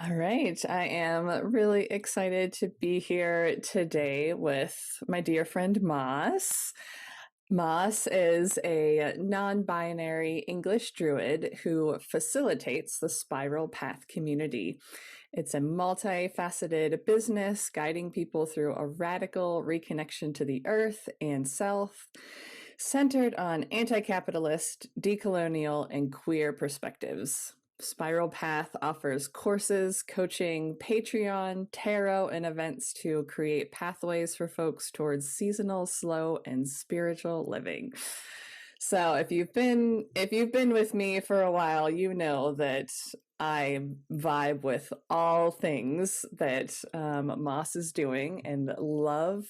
All right. I am really excited to be here today with my dear friend Moss. Moss is a non binary English druid who facilitates the Spiral Path community. It's a multifaceted business guiding people through a radical reconnection to the earth and self, centered on anti capitalist, decolonial, and queer perspectives. Spiral Path offers courses, coaching, Patreon, tarot, and events to create pathways for folks towards seasonal, slow, and spiritual living. So if you've been with me for a while, you know that I vibe with all things that Moss is doing and love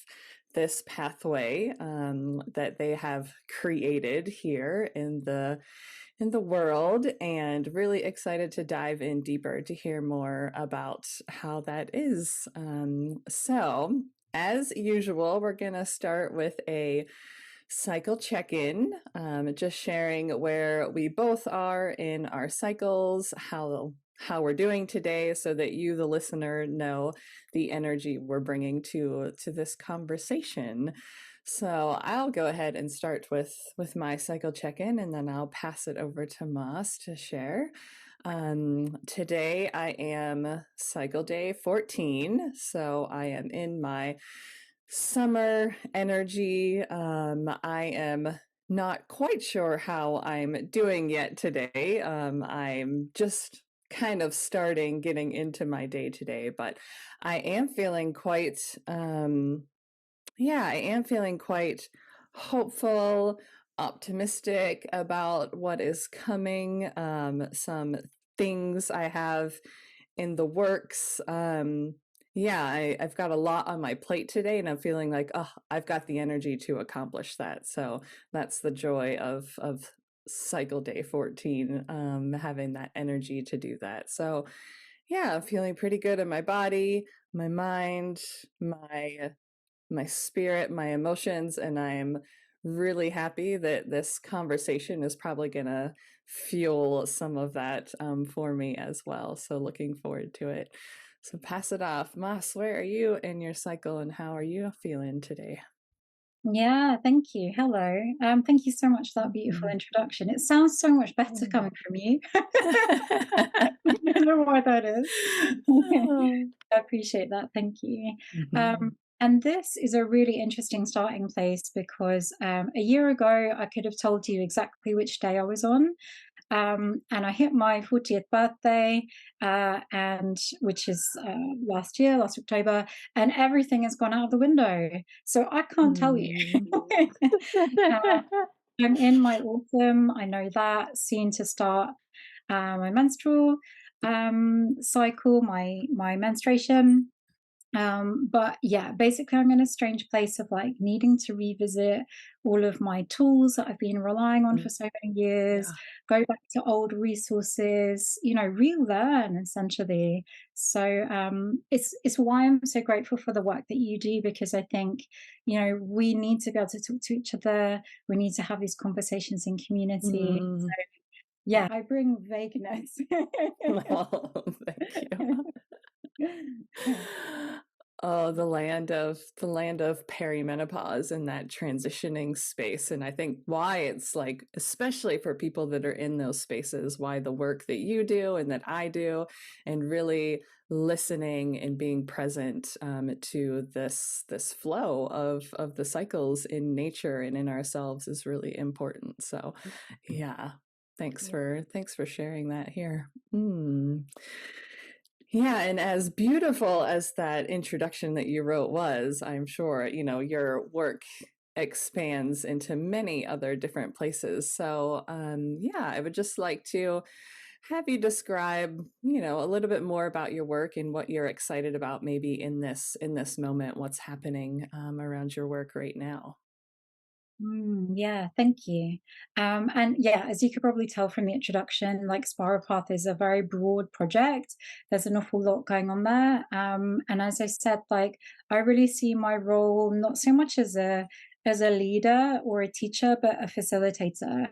this pathway that they have created here in the world, and really excited to dive in deeper to hear more about how that is. So, as usual, we're going to start with a cycle check-in, just sharing where we both are in our cycles, how we're doing today, so that you, the listener, know the energy we're bringing to this conversation. So I'll go ahead and start with my cycle check-in, and then I'll pass it over to Moss to share. Today I am cycle day 14, so I am in my summer energy. I am not quite sure how I'm doing yet today. I'm just kind of getting into my day today, but I am feeling quite I am feeling quite hopeful, optimistic about what is coming. Some things I have in the works. I've got a lot on my plate today, and I'm feeling like, oh, I've got the energy to accomplish that. So that's the joy of cycle day 14, having that energy to do that. So yeah, I'm feeling pretty good in my body, my mind, my spirit, my emotions, and I'm really happy that this conversation is probably going to fuel some of that for me as well. So looking forward to it. So pass it off. Moss, where are you in your cycle, and how are you feeling today? Yeah, thank you. Hello. Thank you so much for that beautiful introduction. It sounds so much better coming from you. I don't know why that is. Oh. I appreciate that. Thank you. Mhm. And this is a really interesting starting place because a year ago, I could have told you exactly which day I was on. And I hit my 40th birthday, and which is last October, and everything has gone out of the window. So I can't tell you. Mm. uh, I'm in my autumn. I know that soon to start my menstrual cycle, my menstruation. But yeah, basically, I'm in a strange place of like needing to revisit all of my tools that I've been relying on for so many years, Yeah. go back to old resources, relearn essentially. So it's why I'm so grateful for the work that you do, because I think we need to be able to talk to each other. We need to have these conversations in community. Mm. Yeah, I bring vagueness. Oh, thank you. Oh, the land of perimenopause and that transitioning space. And I think why it's like, especially for people that are in those spaces, why the work that you do and that I do, and really listening and being present to this flow of the cycles in nature and in ourselves is really important. So yeah, thanks for sharing that here. Yeah, and as beautiful as that introduction that you wrote was, I'm sure, your work expands into many other different places. So, I would just like to have you describe, a little bit more about your work and what you're excited about maybe in this moment, what's happening around your work right now. Yeah, thank you. And yeah, as you could probably tell from the introduction, like Spiral Path is a very broad project. There's an awful lot going on there. And as I said, like I really see my role not so much as a leader or a teacher, but a facilitator,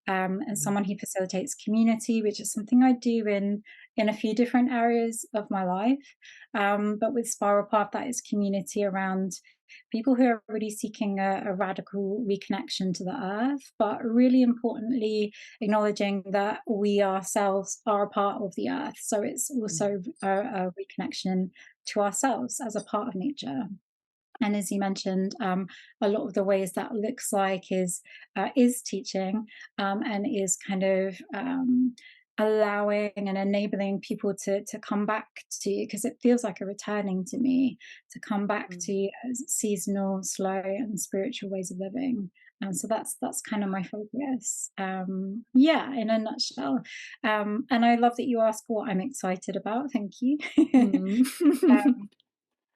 and someone who facilitates community, which is something I do in a few different areas of my life. But with Spiral Path, that is community around people who are really seeking a radical reconnection to the earth, but really importantly, acknowledging that we ourselves are a part of the earth. So it's also a reconnection to ourselves as a part of nature. And as you mentioned, a lot of the ways that looks like is teaching, and is kind of allowing and enabling people to come back to, because it feels like a returning to me, to come back Mm. to seasonal, slow, and spiritual ways of living. And so that's kind of my focus. Yeah, in a nutshell. And I love that you ask what I'm excited about. Thank you. Mm.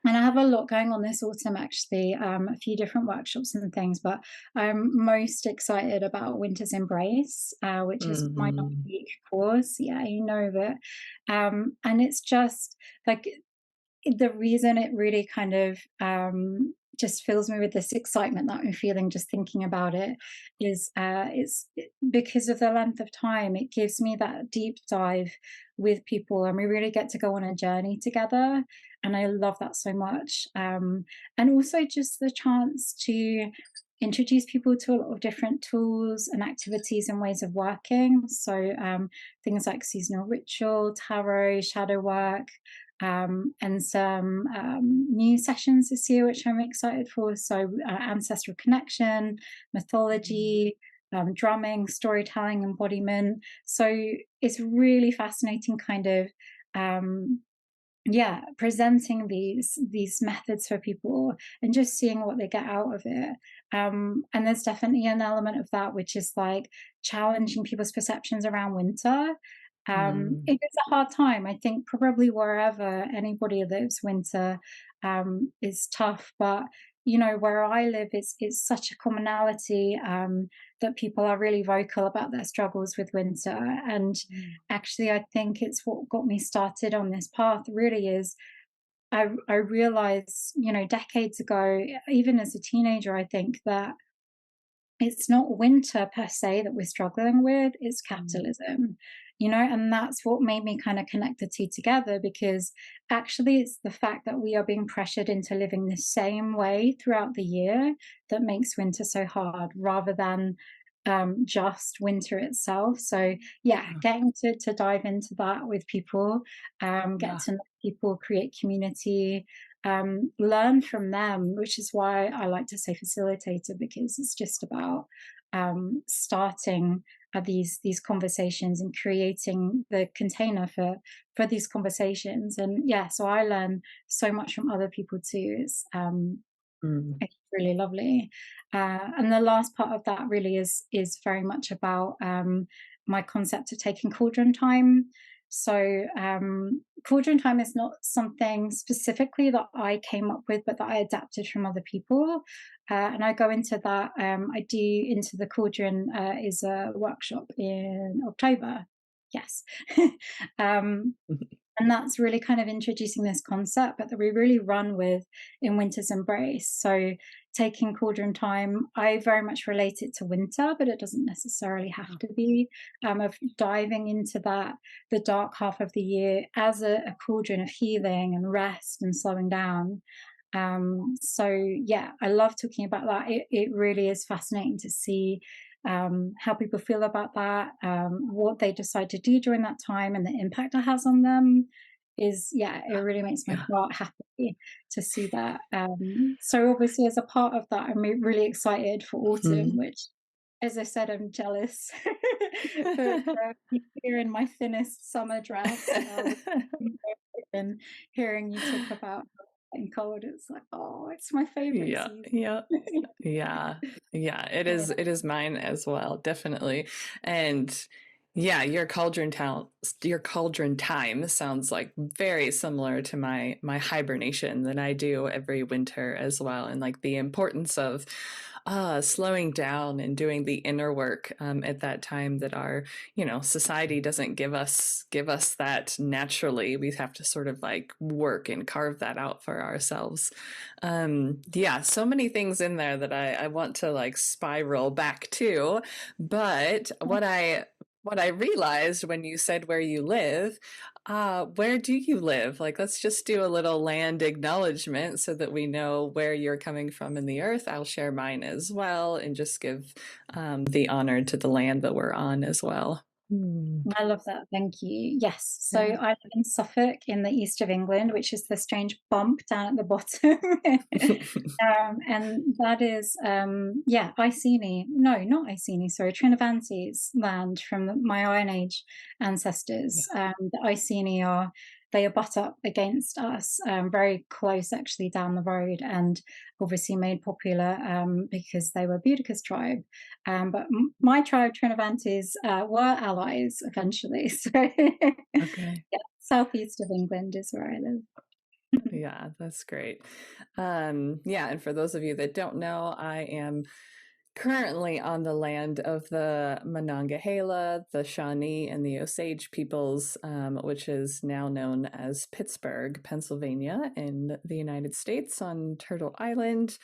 And I have a lot going on this autumn, actually, a few different workshops and things, but I'm most excited about Winter's Embrace, which is my Mhm. 9-week course. Yeah, you know that. And it's just like the reason it really kind of just fills me with this excitement that I'm feeling just thinking about it is because of the length of time. It gives me that deep dive with people, and we really get to go on a journey together. And I love that so much. And also just the chance to introduce people to a lot of different tools and activities and ways of working. So things like seasonal ritual, tarot, shadow work, and some new sessions this year, which I'm excited for. So, ancestral connection, mythology, drumming, storytelling, embodiment. So, it's really fascinating, kind of. Um, yeah, presenting these methods for people and just seeing what they get out of it. And there's definitely an element of that which is like challenging people's perceptions around winter. Mm. It is a hard time. I think probably wherever anybody lives, winter is tough. But you know, where I live, it's such a commonality, that people are really vocal about their struggles with winter. And Mm. actually, I think it's what got me started on this path. Really, is I realized, you know, decades ago, even as a teenager, I think that it's not winter per se that we're struggling with, it's Mm. capitalism, you know, and that's what made me kind of connect the two together, because actually it's the fact that we are being pressured into living the same way throughout the year that makes winter so hard, rather than just winter itself. So yeah, Yeah. getting to dive into that with people, get Yeah. to know people, create community, learn from them, which is why I like to say facilitator, because it's just about starting these conversations and creating the container for these conversations. And yeah, so I learn so much from other people too. Mm. It's really lovely. And the last part of that really is very much about my concept of taking cauldron time. So cauldron time is not something specifically that I came up with, but that I adapted from other people. And I go into that. I do into the cauldron is a workshop in October. Yes. um, and that's really kind of introducing this concept, but that we really run with in Winter's Embrace. So taking cauldron time, I very much relate it to winter, but it doesn't necessarily have to be. Of diving into the dark half of the year as a cauldron of healing and rest and slowing down. So yeah, I love talking about that. It really is fascinating to see how people feel about that, what they decide to do during that time, and the impact it has on them. Is yeah, it really makes my Yeah. heart happy to see that. So obviously, as a part of that, I'm really excited for autumn, Mhm. which, as I said, I'm jealous for being here in my thinnest summer dress. And hearing you talk about getting cold, it's like, oh, it's my favorite Yeah, season. yeah, yeah, yeah, Yeah. it is mine as well, definitely. And yeah, your cauldron time sounds like very similar to my hibernation that I do every winter as well, and like the importance of slowing down and doing the inner work at that time that our, you know, society doesn't give us that naturally. We have to sort of like work and carve that out for ourselves. Yeah, so many things in there that I want to like spiral back to. But what I realized when you said where you live, Where do you live? Like, let's just do a little land acknowledgement so that we know where you're coming from in the earth. I'll share mine as well and just give the honor to the land that we're on as well. Hmm. I love that. Thank you. Yes. So Yeah. I live in Suffolk in the east of England, which is the strange bump down at the bottom. And that is, yeah, Iceni. No, not Iceni, sorry, Trinovantes land from my Iron Age Yeah. ancestors. The Iceni are, they abut up against us, very close actually down the road, and obviously made popular because they were Boudicca's tribe. But my tribe, Trinovantes, were allies eventually. So, yeah, Okay. southeast of England is where I live. Yeah, that's great. Yeah, and for those of you that don't know, I am currently on the land of the Monongahela, the Shawnee, and the Osage peoples, which is now known as Pittsburgh, Pennsylvania, in the United States on Turtle Island.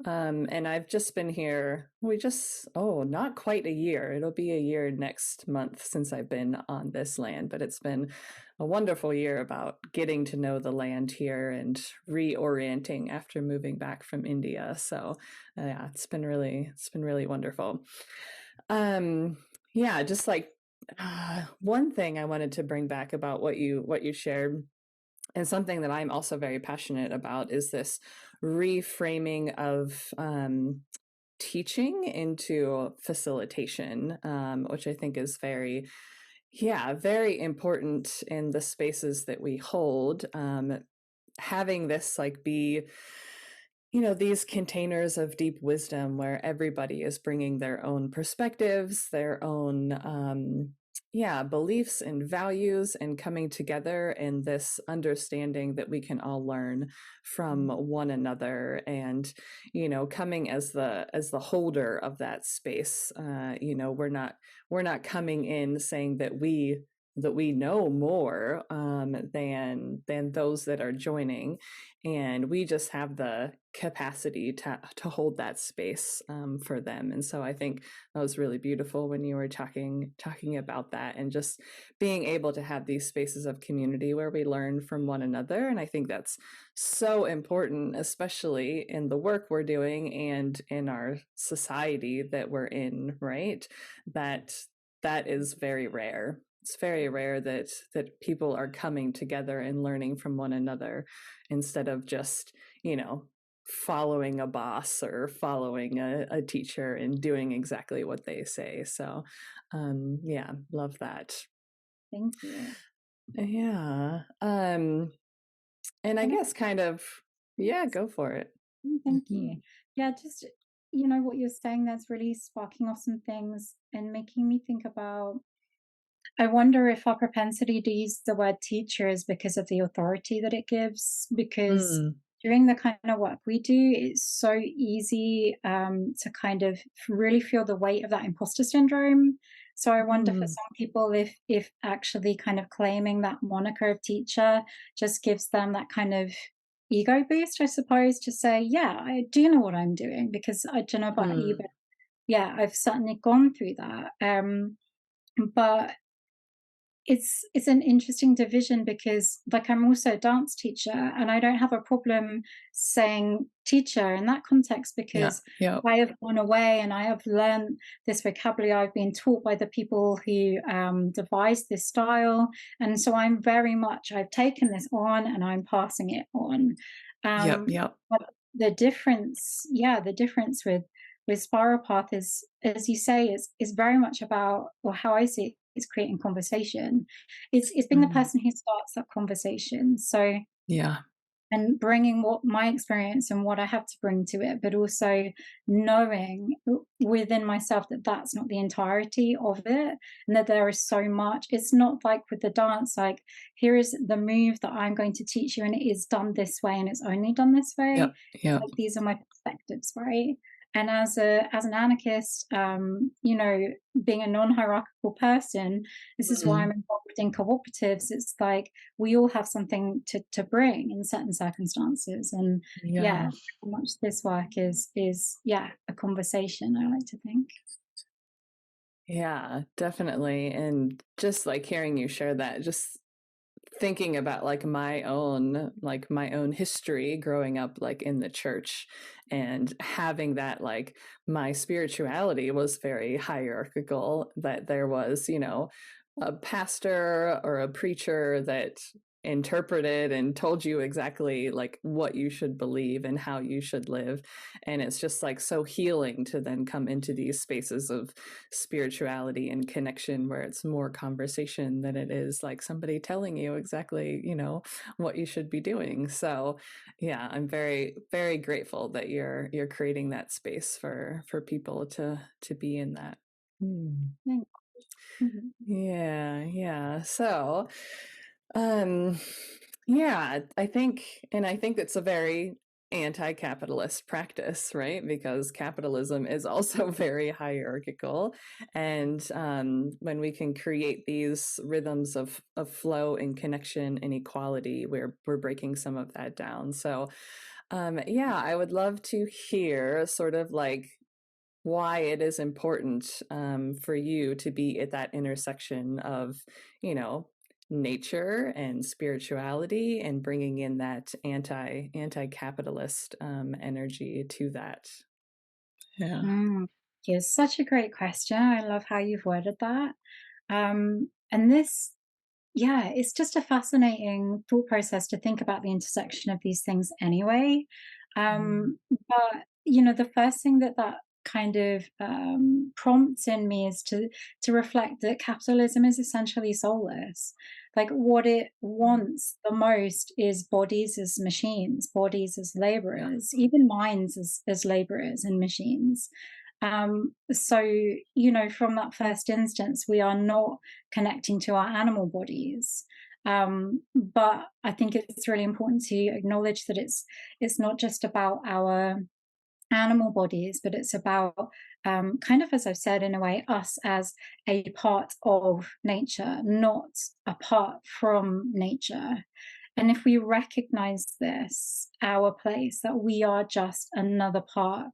And I've just been here, not quite a year. It'll be a year next month since I've been on this land, but it's been a wonderful year about getting to know the land here and reorienting after moving back from India. So yeah, it's been really wonderful. Um, yeah, just like one thing I wanted to bring back about what you shared, and something that I'm also very passionate about, is this reframing of teaching into facilitation, which I think is very important in the spaces that we hold. Having this like be these containers of deep wisdom where everybody is bringing their own perspectives, their own beliefs and values, and coming together in this understanding that we can all learn from one another, and coming as the holder of that space. We're not coming in saying that we know more than those that are joining, and we just have the capacity to hold that space for them. And so I think that was really beautiful when you were talking about that, and just being able to have these spaces of community where we learn from one another. And I think that's so important, especially in the work we're doing and in our society that we're in, right? That is very rare. It's very rare that people are coming together and learning from one another, instead of just following a boss or following a teacher and doing exactly what they say. So yeah, love that. Thank you. Yeah. And I And guess kind of, yeah, go for it. thank Mhm. you. Yeah, just what you're saying, that's really sparking off some things and making me think about. I wonder if our propensity to use the word teacher is because of the authority that it gives. Because Mm, doing the kind of work we do, it's so easy to kind of really feel the weight of that imposter syndrome. So I wonder for mm, some people if actually kind of claiming that moniker of teacher just gives them that kind of ego boost, I suppose, to say, yeah, I do know what I'm doing, because I don't know about you, mm, but yeah, I've certainly gone through that. But it's an interesting division, because like I'm also a dance teacher, and I don't have a problem saying teacher in that context, yeah, because yeah, I have gone away and I have learned this vocabulary. I've been taught by the people who devised this style, and so I've taken this on and I'm passing it on. yep, um, yep. but the difference with spiral path is, as you say, is very much about, or how I see it, is creating conversation. It's being the Mm, person who starts that conversation. So, yeah. and bringing what my experience and what I have to bring to it, but also knowing within myself that that's not the entirety of it, and that there is so much. It's not like with the dance, like, here is the move that I'm going to teach you, and it is done this way, and it's only done this way. Yep, yep. Like, these are my perspectives, right? And as an anarchist, being a non-hierarchical person, this is why I'm Mm, involved in cooperatives. It's like we all have something to bring in certain circumstances, and yeah, yeah. how much this work is yeah, a conversation, I like to think. Yeah, definitely. And just like hearing you share that just thinking about like my own history growing up like in the church, and having that, like, my spirituality was very hierarchical, that there was, a pastor or a preacher that interpreted and told you exactly like what you should believe and how you should live. And it's just like so healing to then come into these spaces of spirituality and connection where it's more conversation than it is like somebody telling you exactly, what you should be doing. So yeah, I'm very, very grateful that you're creating that space for people to be in that. Thank you. Yeah. So, um, yeah, I think it's a very anti-capitalist practice, right? Because capitalism is also very hierarchical, and when we can create these rhythms of flow and connection and equality, we're breaking some of that down. So, yeah, I would love to hear sort of like why it is important for you to be at that intersection of, you know, nature and spirituality, and bringing in that anti-capitalist energy to that. Yeah. Yeah, such a great question. I love how you've worded that. And this, yeah, it's just a fascinating thought process to think about the intersection of these things anyway. Mm. But the first thing that kind of prompts in me is to reflect that capitalism is essentially soulless. Like what it wants the most is bodies as machines, bodies as Yeah. laborers, even minds as laborers and machines. So, from that first instance, we are not connecting to our animal bodies. But I think it's really important to acknowledge that it's not just about our animal bodies, but it's about kind of, as I've said, in a way, us as a part of nature, not apart from nature. And if we recognize this, our place, that we are just another part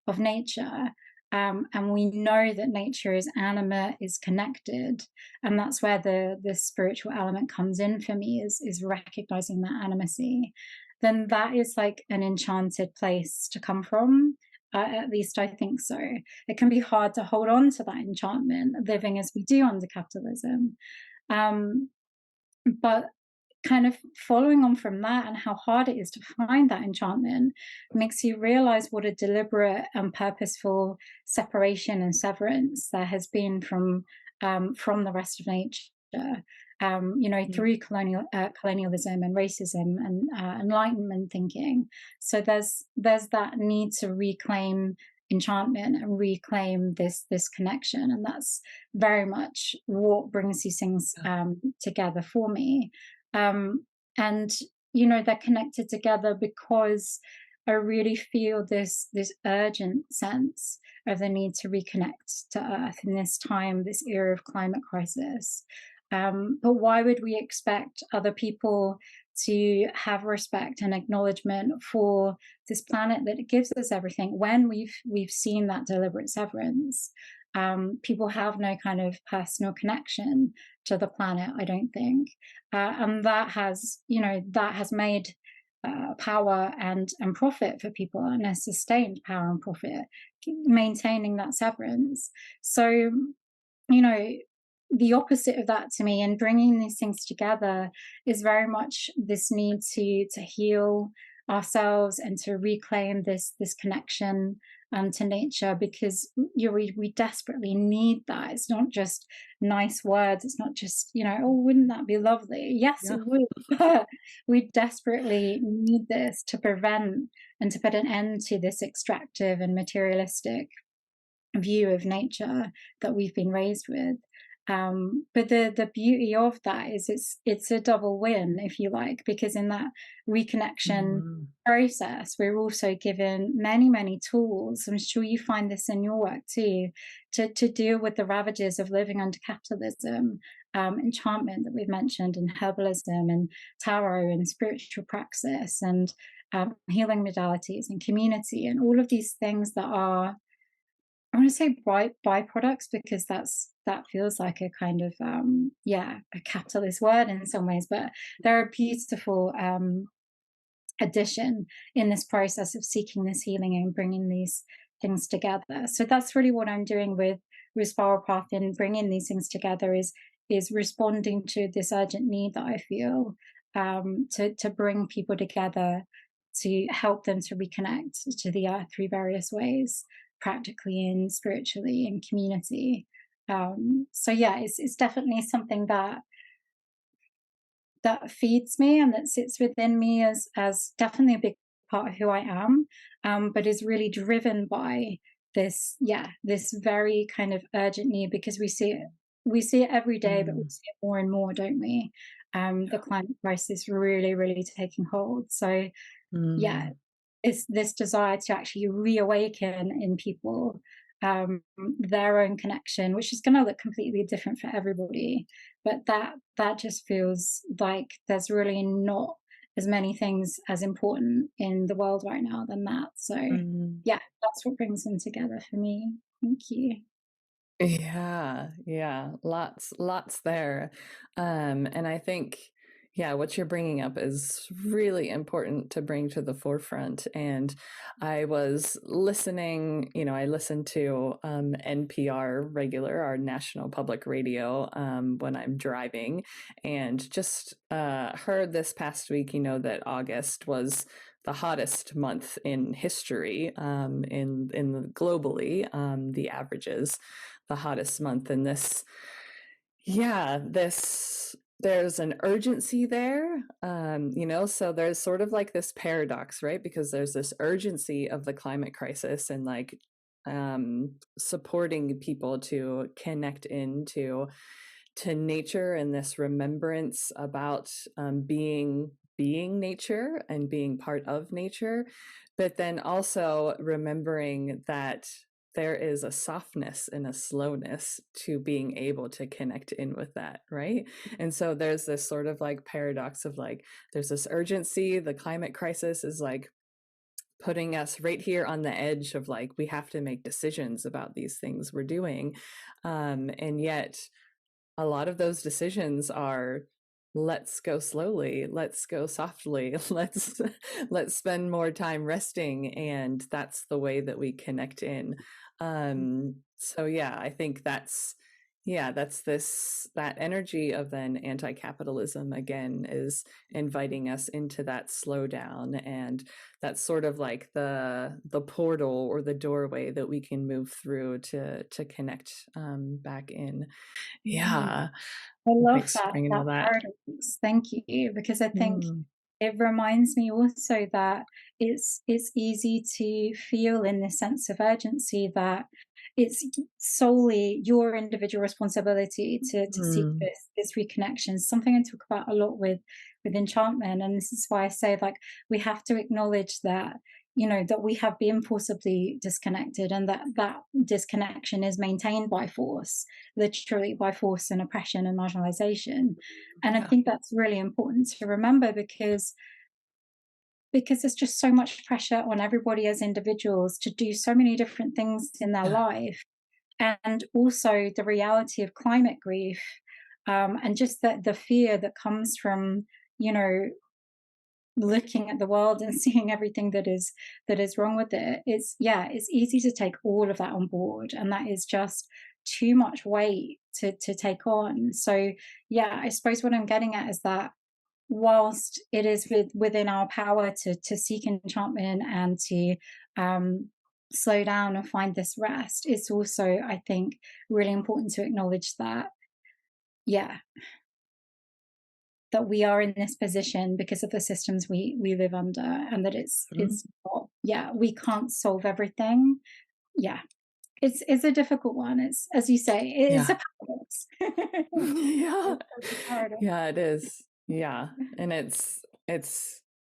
of nature, and we know that nature is animate, is connected, and that's where the spiritual element comes in for me, is recognizing that animacy. Then that is like an enchanted place to come from. At least I think so. It can be hard to hold on to that enchantment, living as we do under capitalism. Um, but kind of following on from that and how hard it is to find that enchantment makes you realize what a deliberate and purposeful separation and severance there has been from the rest of nature. Mm. Through colonialism and racism and Enlightenment thinking. So there's that need to reclaim enchantment and reclaim this connection, and that's very much what brings these things together for me. um, and they're connected together because I really feel this urgent sense of the need to reconnect to Earth in this time, this era of climate crisis. But why would we expect other people to have respect and acknowledgement for this planet that gives us everything when we've seen that deliberate severance? People have no kind of personal connection to the planet, I don't think, and that has made power and profit for people, and has sustained power and profit, maintaining that severance. So you know, the opposite of that to me, and bringing these things together, is very much this need to heal ourselves and to reclaim this connection to nature, because we desperately need that. It's not just nice words. It's not just oh, wouldn't that be lovely? Yes, Yeah. it would. But we desperately need this to prevent and to put an end to this extractive and materialistic view of nature that we've been raised with. But the beauty of that is it's a double win, if you like, because in that reconnection Mhm. process, we're also given many tools. I'm sure you find this in your work too, to deal with the ravages of living under capitalism. Enchantment that we've mentioned, and herbalism, and tarot, and spiritual praxis, and healing modalities, and community, and all of these things that are I want to say byproducts, because that feels like a kind of a capitalist word in some ways, but they're a beautiful addition in this process of seeking this healing and bringing these things together. So that's really what I'm doing with Spiral Path, and bringing these things together is responding to this urgent need that I feel, to bring people together, to help them to reconnect to the earth through various ways, practically and spiritually and community. So yeah, it's definitely something that feeds me and that sits within me as definitely a big part of who I am, but is really driven by this very kind of urgent need, because we see it every day, but we Mm, see it more and more, don't we? The climate crisis really taking hold. So yeah, mm, it's this desire to actually reawaken in people, their own connection, which is going to look completely different for everybody. But that just feels like there's really not as many things as important in the world right now than that. So mm. yeah, that's what brings them together for me. Thank you. Yeah, yeah, lots there. And I think, yeah, what you're bringing up is really important to bring to the forefront. And I was listening, I listened to NPR regular, our national public radio, when I'm driving, and just heard this past week, that August was the hottest month in history, in globally, the averages the hottest month. And this there's an urgency there, so there's sort of like this paradox, right? Because there's this urgency of the climate crisis, and like supporting people to connect into to nature, and this remembrance about being nature and being part of nature, but then also remembering that there is a softness and a slowness to being able to connect in with that, right? And so there's this sort of like paradox of like, there's this urgency. The climate crisis is like putting us right here on the edge of like, we have to make decisions about these things we're doing. And yet, a lot of those decisions are, let's go slowly, let's go softly, let's spend more time resting, and that's the way that we connect in. So yeah, I think that's that energy of then anti-capitalism again is inviting us into that slowdown, and that's sort of like the portal or the doorway that we can move through to connect back in. Yeah. Yeah. I love Thanks for bringing that all that. paradox. Thank you, because I think Mm, it reminds me also that it's easy to feel in this sense of urgency that it's solely your individual responsibility to seek mm, this reconnection. Something I talk about a lot with enchantment, and this is why I say, like, we have to acknowledge that, that we have been forcibly disconnected, and that disconnection is maintained by force, literally by force and oppression and marginalization. And I yeah, think that's really important to remember, because there's just so much pressure on everybody as individuals to do so many different things in their yeah, life. And also the reality of climate grief, and just the fear that comes from, you know, looking at the world and seeing everything that is wrong with it. It's easy to take all of that on board, and that is just too much weight to take on. So yeah, I suppose what I'm getting at is that whilst it is within our power to seek enchantment and to slow down and find this rest, it's also, I think, really important to acknowledge that, yeah, that we are in this position because of the systems we live under, and that mm, it's not, yeah, we can't solve everything. Yeah, it's a difficult one. It's, as you say, it is yeah, a paradox. yeah, It's a paradox. yeah, it is. Yeah. And it's,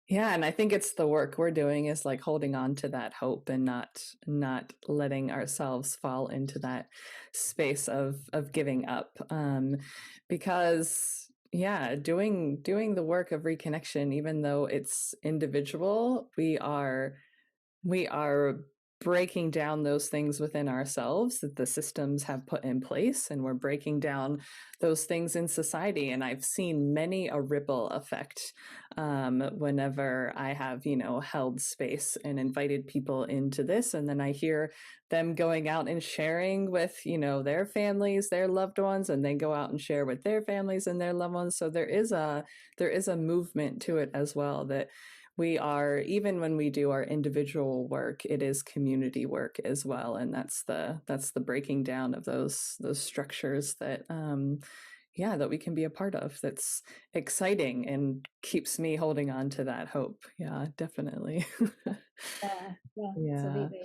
yeah. And I think it's the work we're doing is like holding on to that hope, and not letting ourselves fall into that space of giving up. Because yeah, doing the work of reconnection, even though it's individual, we are breaking down those things within ourselves that the systems have put in place, and we're breaking down those things in society. And I've seen many a ripple effect whenever I have, held space and invited people into this, and then I hear them going out and sharing with, their families, their loved ones, and they go out and share with their families and their loved ones. So there is a movement to it as well, that we are, even when we do our individual work, it is community work as well. And that's the breaking down of those structures that that we can be a part of. That's exciting and keeps me holding on to that hope. Yeah, definitely. Yeah, yeah, Yeah. absolutely.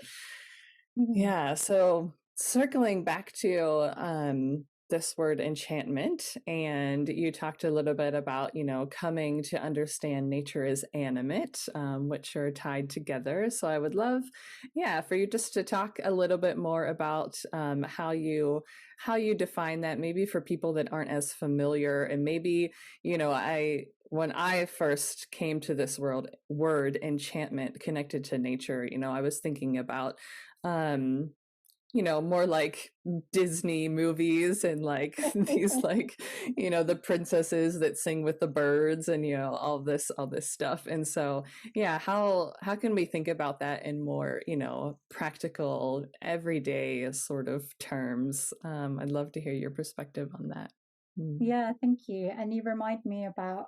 Mhm. Yeah. So circling back to this word enchantment, and you talked a little bit about, coming to understand nature is animate, which are tied together. So I would love, for you just to talk a little bit more about how you define that, maybe for people that aren't as familiar. And maybe, when I first came to this word enchantment connected to nature, I was thinking about um more like Disney movies, and like these, like, the princesses that sing with the birds, and all this stuff. And so how can we think about that in more, practical, everyday sort of terms? I'd love to hear your perspective on that. Mm. Yeah, thank you. And you remind me about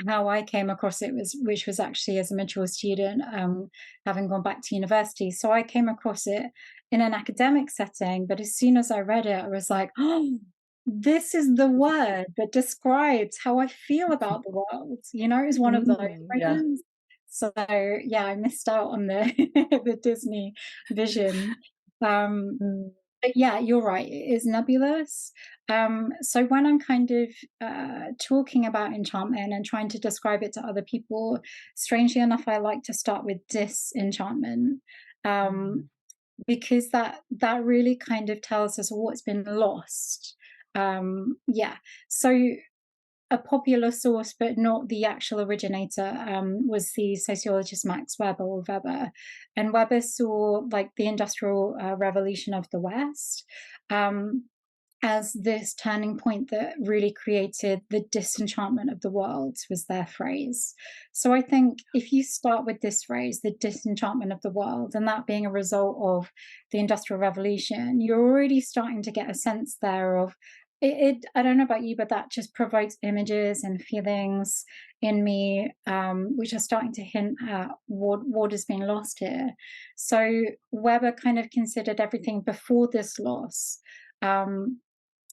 how I came across it, which was actually as a mature student, having gone back to university. So I came across it in an academic setting, but as soon as I read it, I was like, oh, this is the word that describes how I feel about the world. It was one of those Yeah. moments. So yeah, I missed out on the the Disney vision. Um, Mm. but yeah, you're right. It is nebulous. So when I'm kind of talking about enchantment and trying to describe it to other people, strangely enough, I like to start with disenchantment, Mm. because that really kind of tells us what's been lost. Yeah. So a popular source, but not the actual originator, was the sociologist Max Weber, or Weber. And Weber saw like the Industrial Revolution of the West um, as this turning point that really created the disenchantment of the world, was their phrase. So I think if you start with this phrase, the disenchantment of the world, and that being a result of the Industrial Revolution, you're already starting to get a sense there of it. I don't know about you, but that just provokes images and feelings in me, which are starting to hint at what has been lost here. So Weber kind of considered everything before this loss. Um,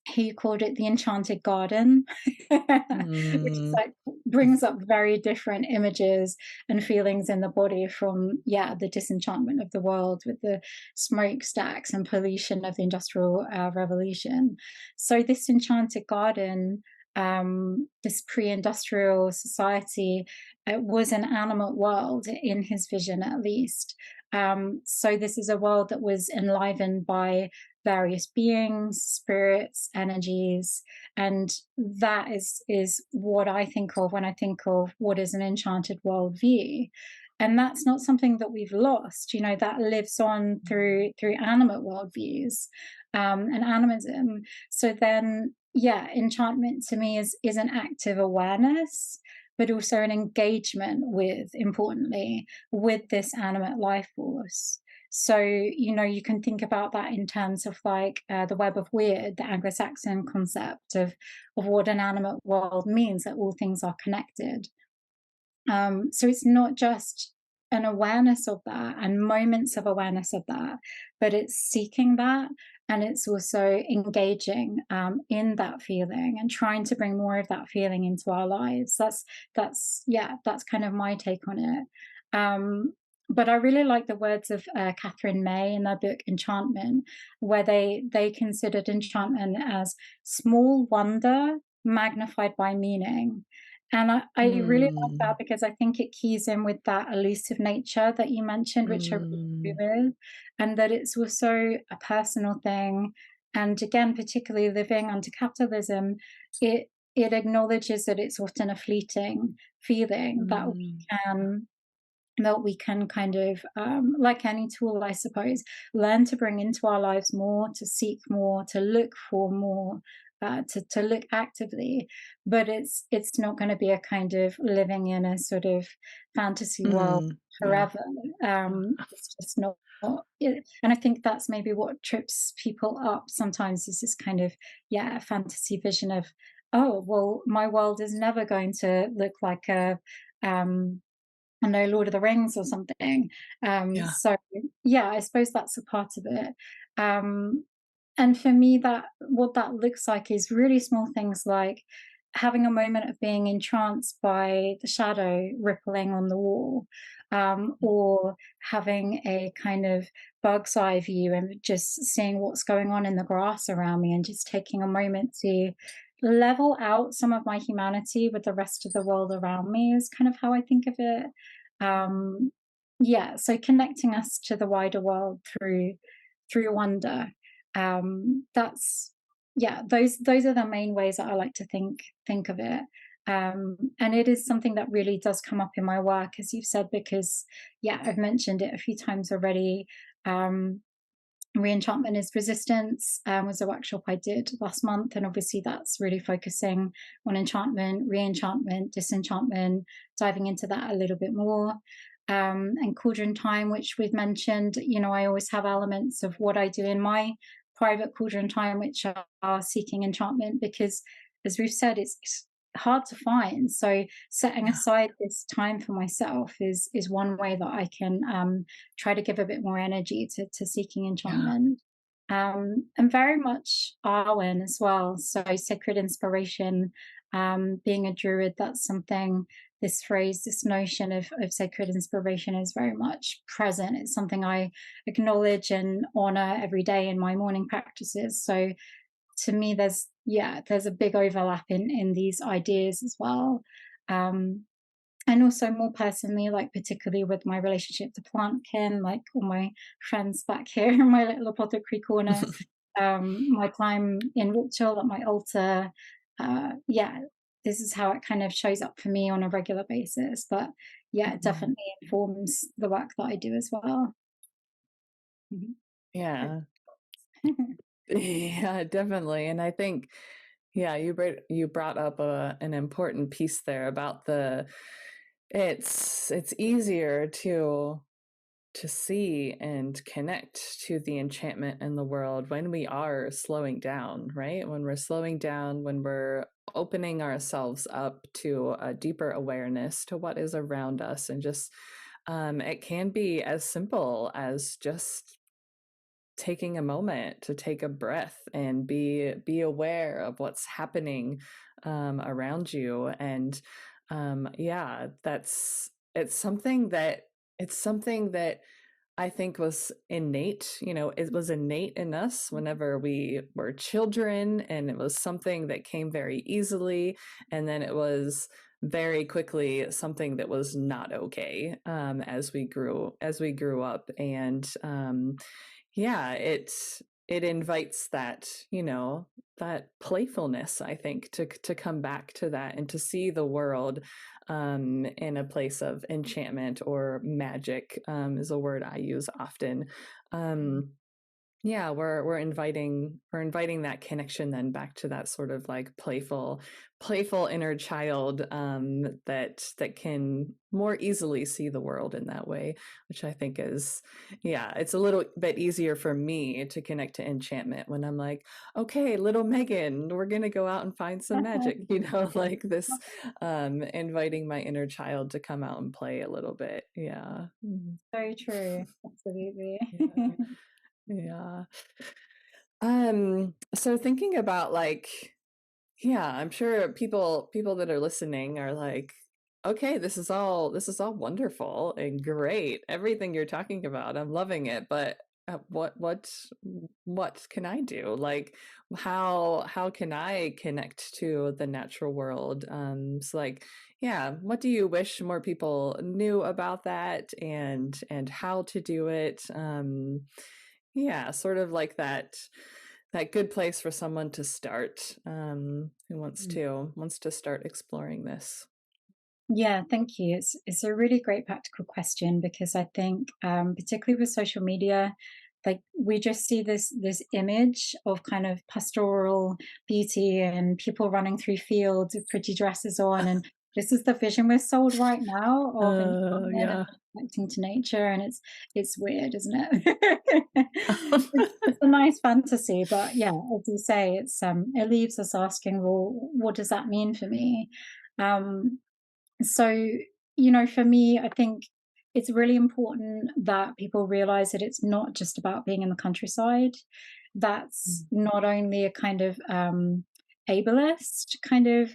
he called it the enchanted garden, which is Mm. like brings up very different images and feelings in the body from the disenchantment of the world with the smokestacks and pollution of the industrial revolution. So this enchanted garden, this pre-industrial society, was an animate world in his vision, at least. So this is a world that was enlivened by various beings, spirits, energies, and that is what I think of when I think of what is an enchanted worldview. And that's not something that we've lost. That lives on through animate worldviews, and animism. So then, enchantment to me is an active awareness, but also an engagement with, importantly, with this animate life force. So, you can think about that in terms of like the web of weird, the Anglo-Saxon concept of what an animate world means, that all things are connected. So it's not just an awareness of that and moments of awareness of that, but it's seeking that, and it's also engaging in that feeling and trying to bring more of that feeling into our lives. That's kind of my take on it. But I really like the words of Catherine May in their book Enchantment, where they considered enchantment as small wonder magnified by meaning. And I really love that, Mm. because I think it keys in with that elusive nature that you mentioned, which I really Mm. agree with, and that it's also a personal thing. And again, particularly living under capitalism, it acknowledges that it's often a fleeting feeling that we Mm. can that we can kind of, like any tool, I suppose, learn to bring into our lives more, to seek more, to look for more, to look actively. But it's not going to be a kind of living in a sort of fantasy world Yeah. forever. It's just not. And I think that's maybe what trips people up sometimes, is this kind of, yeah, fantasy vision of, oh, well, my world is never going to look like a, um, I know, Lord of the Rings or something. Yeah. So yeah, I suppose that's a part of it. Um, and for me, that what that looks like is really small things like having a moment of being entranced by the shadow rippling on the wall, or having a kind of bug's eye view and just seeing what's going on in the grass around me, and just taking a moment to level out some of my humanity with the rest of the world around me is kind of how I think of it. Um, yeah, so connecting us to the wider world through wonder. That's Yeah, those are the main ways that I like to think of it. And it is something that really does come up in my work, as you've said, because yeah, I've mentioned it a few times already. Um, Reenchantment is Resistance was a workshop I did last month, and obviously that's really focusing on enchantment, reenchantment, disenchantment, diving into that a little bit more. And Cauldron Time, which we've mentioned, I always have elements of what I do in my private Cauldron Time, which are seeking enchantment, because as we've said, it's hard to find. So setting Yeah. aside this time for myself is one way that I can try to give a bit more energy to seeking Yeah. enchantment. And very much Arwen as well. So sacred inspiration, being a druid, that's something, this phrase, this notion of sacred inspiration is very much present. It's something I acknowledge and honor every day in my morning practices. So to me, there's a big overlap in these ideas as well. Um, and also more personally, like particularly with my relationship to plantkin, like all my friends back here in my little apothecary corner, my time in ritual at my altar, yeah, this is how it kind of shows up for me on a regular basis. But yeah, it Mhm. definitely informs the work that I do as well. Mhm. Yeah. Yeah, definitely. And I think, yeah, you brought up an important piece there about it's easier to see and connect to the enchantment in the world when we are slowing down, right? When we're slowing down, when we're opening ourselves up to a deeper awareness to what is around us, and just it can be as simple as just taking a moment to take a breath and be aware of what's happening around you. And yeah, that's it's something that I think was innate. It was innate in us whenever we were children, and it was something that came very easily. And then it was very quickly something that was not okay as we grew up. And yeah, it invites that playfulness, I think, to come back to that and to see the world in a place of enchantment, or magic is a word I use often. Um, yeah, we're inviting that connection then back to that sort of like playful inner child, that can more easily see the world in that way, which I think is, yeah, it's a little bit easier for me to connect to enchantment when I'm like, okay, little Megan, we're gonna go out and find some magic, like this, inviting my inner child to come out and play a little bit. Yeah. Mhm. Very true. Absolutely. Yeah. Yeah. So thinking about, like, yeah, I'm sure people that are listening are like, okay, this is all wonderful and great. Everything you're talking about, I'm loving it, but what can I do? Like, how can I connect to the natural world? So, like, yeah, what do you wish more people knew about that, and how to do it? Yeah, sort of like that good place for someone to start, who wants to start exploring this. Yeah, thank you. It's a really great practical question because I think, particularly with social media, like we just see this image of kind of pastoral beauty and people running through fields with pretty dresses on, and this is the vision we're sold right now of enchantment Yeah. and connecting to nature, and it's weird, isn't it? It's a nice fantasy, but yeah, as you say, it leaves us asking, well, what does that mean for me? Um, so, for me, I think it's really important that people realize that it's not just about being in the countryside. That's Mm, not only a kind of ableist kind of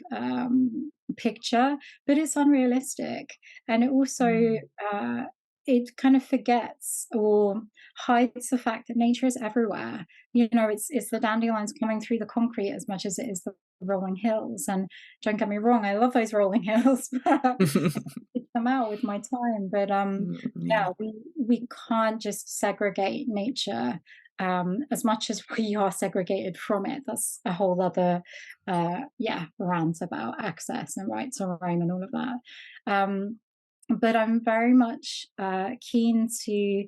picture, but it's unrealistic. And it also, mm, uh, it kind of forgets or hides the fact that nature is everywhere. It's the dandelions coming through the concrete as much as it is the rolling hills. And don't get me wrong, I love those rolling hills, but I pick them out with my time. But yeah. yeah, we can't just segregate nature as much as we are segregated from it. That's a whole other rant about access and right to roam and all of that. Um, but I'm very much keen to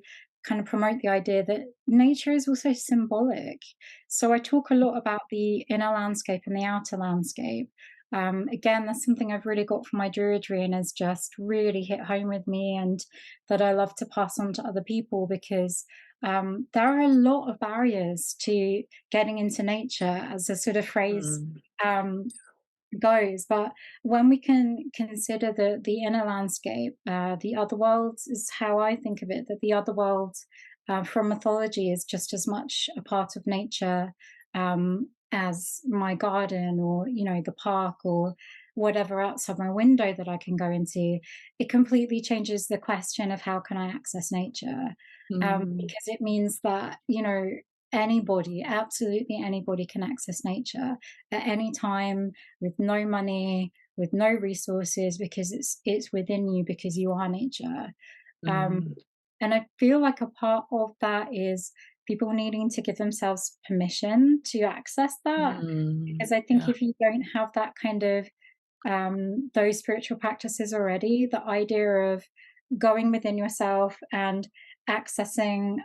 kind of promote the idea that nature is also symbolic. So I talk a lot about the inner landscape and the outer landscape. Again, that's something I've really got from my Druidry and has just really hit home with me, and that I love to pass on to other people because there are a lot of barriers to getting into nature, as a sort of phrase Mm, um, goes. But when we can consider the inner landscape, the other world is how I think of it. That the other world from mythology is just as much a part of nature as my garden, or the park, or whatever outside my window that I can go into. It completely changes the question of how can I access nature, mm, because it means that anybody, absolutely anybody, can access nature at any time, with no money, with no resources, because it's within you, because you are nature. Um, mm, and I feel like a part of that is people needing to give themselves permission to access that. Because I think yeah. if you don't have that kind of those spiritual practices already, the idea of going within yourself and accessing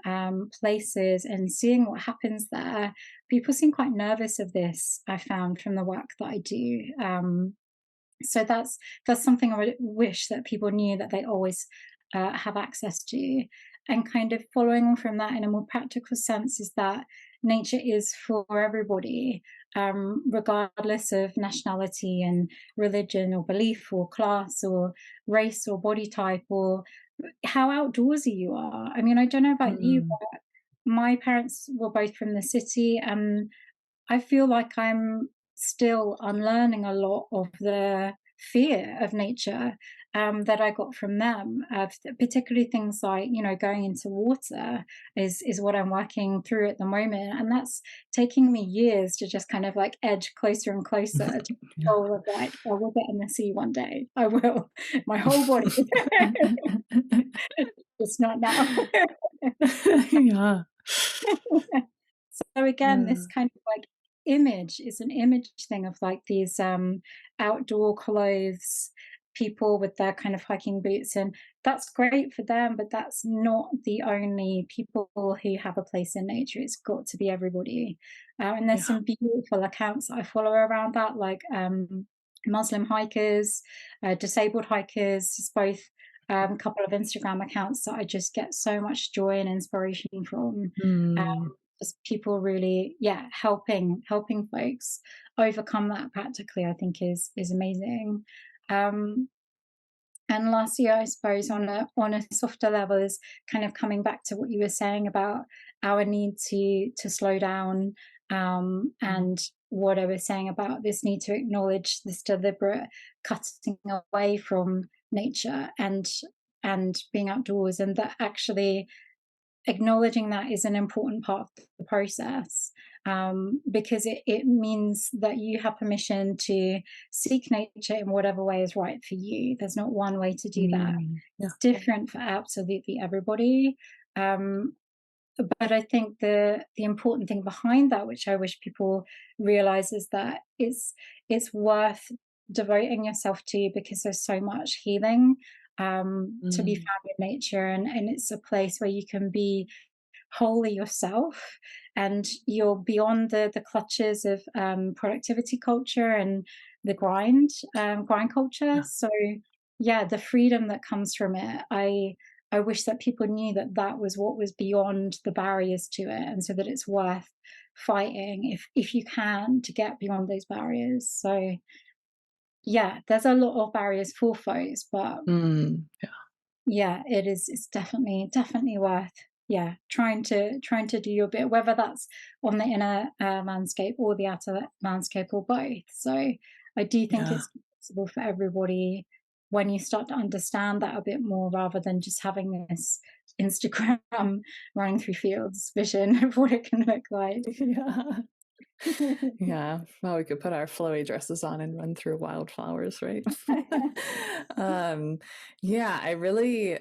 places and seeing what happens there, people seem quite nervous of this. I found from the work that I do. So that's something I would wish that people knew, that they always have access to. And kind of following on from that in a more practical sense is that nature is for everybody, regardless of nationality and religion or belief or class or race or body type or how outdoorsy you are. I mean, I don't know about you, Mm, but my parents were both from the city, and I feel like I'm still unlearning a lot of the fear of nature that I got from them. Particularly things like, going into water is what I'm working through at the moment, and that's taking me years to just kind of like edge closer and closer to yeah. control of like, I will get in the sea one day. I will. My whole body. Just not now. Yeah. So again, this Yeah. kind of like image is an image thing of like these outdoor clothes, people with their kind of hiking boots, and that's great for them, but that's not the only people who have a place in nature. It's got to be everybody. And there's Yeah. some beautiful accounts that I follow around that, like Muslim hikers, disabled hikers. It's both a couple of Instagram accounts that I just get so much joy and inspiration from. Mm, Just people really, yeah, helping folks overcome that practically, I think is amazing. Um, and lastly, I suppose on a softer level is kind of coming back to what you were saying about our need to slow down, mm, and what I was saying about this need to acknowledge this deliberate cutting away from nature and being outdoors, and that actually acknowledging that is an important part of the process, because it means that you have permission to seek nature in whatever way is right for you. There's not one way to do that. yeah. It's different for absolutely everybody. Um, but I think the important thing behind that, which I wish people realize, is that it's worth devoting yourself to, because there's so much healing to be Mm. found in nature, and it's a place where you can be wholly yourself, and you're beyond the clutches of productivity culture and the grind culture. Yeah. So yeah, the freedom that comes from it, I wish that people knew that that was what was beyond the barriers to it, and so that it's worth fighting if you can, to get beyond those barriers. So yeah, there's a lot of barriers for folks, but Mm. yeah, it's definitely worth, yeah, trying to do your bit, whether that's on the inner landscape or the outer landscape, or both. So I do think Yeah. it's possible for everybody when you start to understand that a bit more, rather than just having this Instagram running through fields vision of what it can look like. Yeah. Yeah. Well, we could put our flowy dresses on and run through wildflowers, right? um, yeah, I really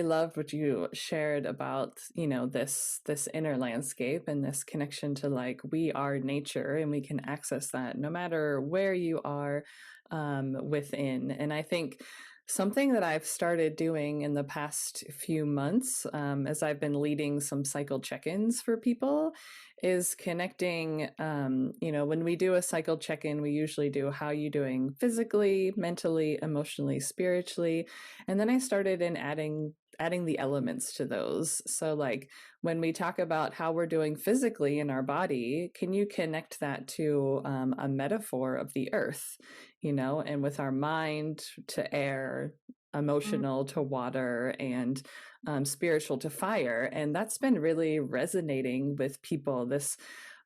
loved what you shared about, this inner landscape and this connection to like we are nature and we can access that no matter where you are within. And I think something that I've started doing in the past few months, as I've been leading some cycle check-ins for people, is connecting. When we do a cycle check-in, we usually do how you doing physically, mentally, emotionally, spiritually, and then I started in adding the elements to those. So like when we talk about how we're doing physically in our body, can you connect that to a metaphor of the earth, and with our mind to air, Mm. emotional to water, and spiritual to fire. And that's been really resonating with people.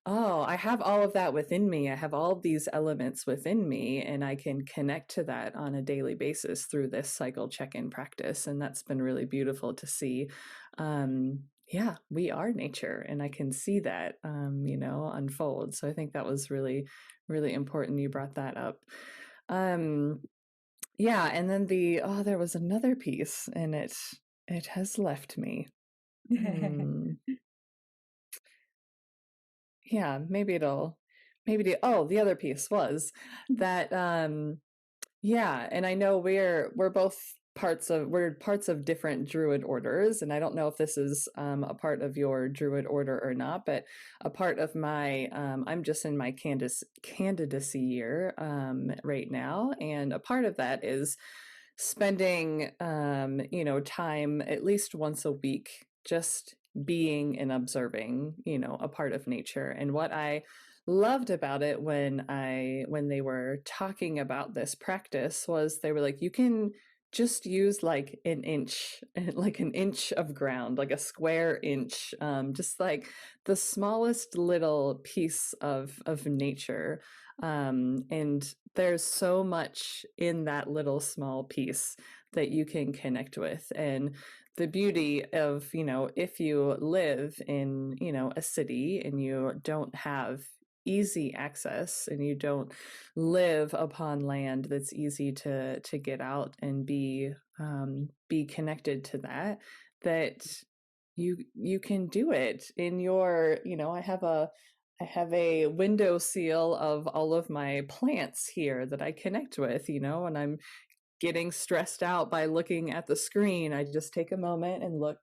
Oh, I have all of that within me. I have all of these elements within me, and I can connect to that on a daily basis through this cycle check-in practice. And that's been really beautiful to see. Yeah, we are nature, and I can see that, unfold. So I think that was really, really important. You brought that up. Um, yeah, and then there was another piece, and it has left me. Hmm. Yeah, the other piece was that yeah, and I know we're parts of different druid orders, and I don't know if this is a part of your druid order or not, but a part of my I'm just in my candidacy year right now, and a part of that is spending time at least once a week just being and observing, a part of nature. And what I loved about it when they were talking about this practice was they were like, you can just use like an inch like an inch of ground, like a square inch, just like the smallest little piece of nature, and there's so much in that little small piece that you can connect with. And the beauty of, if you live in, a city and you don't have easy access and you don't live upon land that's easy to get out and be connected to that you can do it in your, I have a window seal of all of my plants here that I connect with, and I'm getting stressed out by looking at the screen. I just take a moment and look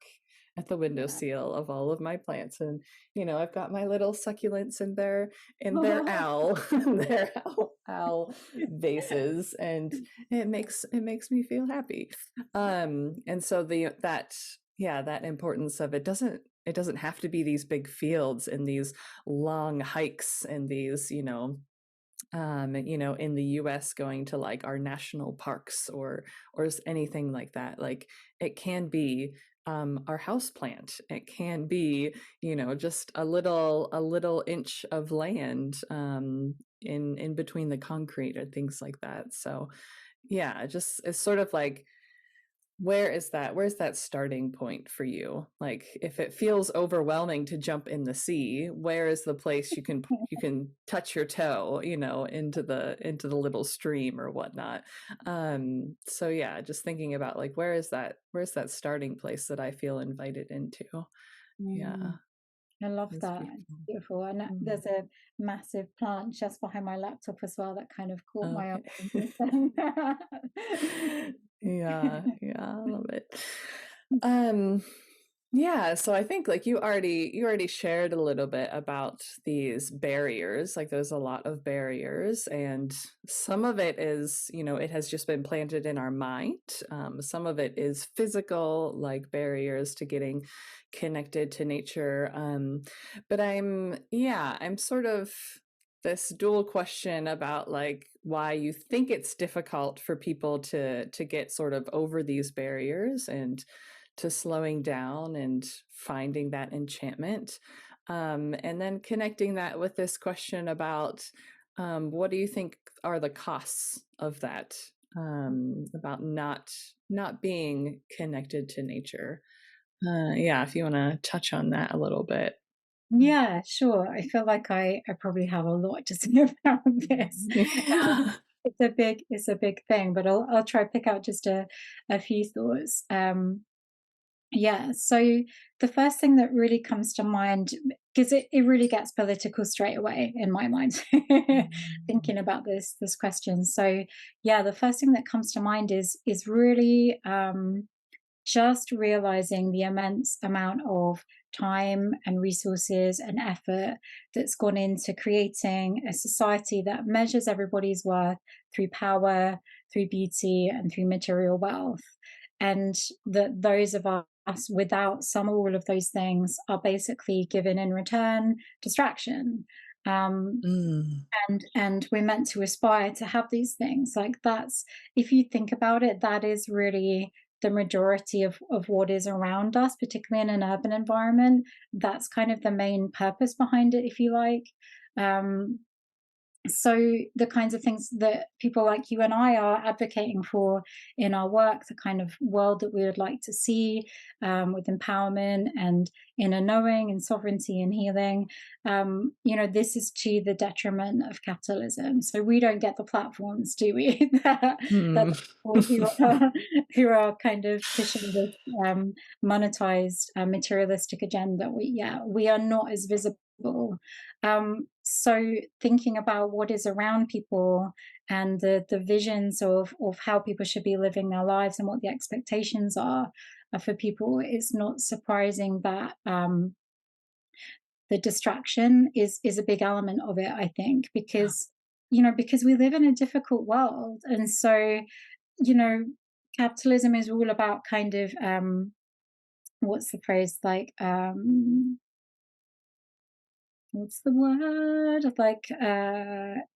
at the window seal of all of my plants. And, I've got my little succulents in their owl, their owl vases, and it makes me feel happy. And so that importance of it doesn't have to be these big fields and these long hikes and these, in the US going to like our national parks or anything like that. Like it can be our house plant. It can be, just a little inch of land in between the concrete or things like that. So yeah, just it's sort of like where's that starting point for you? Like if it feels overwhelming to jump in the sea, where is the place you can touch your toe, into the little stream or whatnot? So yeah, just thinking about like where's that starting place that I feel invited into? Yeah. Mm. I love That's that. It's beautiful. beautiful. And Mm. there's a massive plant just behind my laptop as well that kind of caught my eye. Okay. Yeah, I love it. Um, yeah, so I think like you already shared a little bit about these barriers. Like there's a lot of barriers, and some of it is, it has just been planted in our mind. Some of it is physical, like barriers to getting connected to nature. But I'm sort of this dual question about like why you think it's difficult for people to get sort of over these barriers and to slowing down and finding that enchantment. And then connecting that with this question about what do you think are the costs of that, about not being connected to nature. Yeah, if you want to touch on that a little bit. Yeah, sure. I feel like I probably have a lot to say about this. Yeah. It's a big thing, but I'll try pick out just a few thoughts. Yeah, so the first thing that really comes to mind, because it really gets political straight away in my mind, thinking about this question. So yeah, the first thing that comes to mind is really just realizing the immense amount of time and resources and effort that's gone into creating a society that measures everybody's worth through power, through beauty, and through material wealth. And that those of us without some or all of those things are basically given in return distraction. Um, Mm, and we're meant to aspire to have these things. Like that's, if you think about it, that is really the majority of what is around us, particularly in an urban environment. That's kind of the main purpose behind it, if you like. um, so the kinds of things that people like you and I are advocating for in our work, the kind of world that we would like to see, with empowerment and inner knowing and sovereignty and healing, this is to the detriment of capitalism. So we don't get the platforms, do we? That mm. people who are kind of pushing this monetized, materialistic agenda. We are not as visible. So thinking about what is around people and the visions of how people should be living their lives and what the expectations are for people, it's not surprising that the distraction is a big element of it. I think Yeah. because we live in a difficult world, and so you know capitalism is all about kind of what's the phrase, what's the word?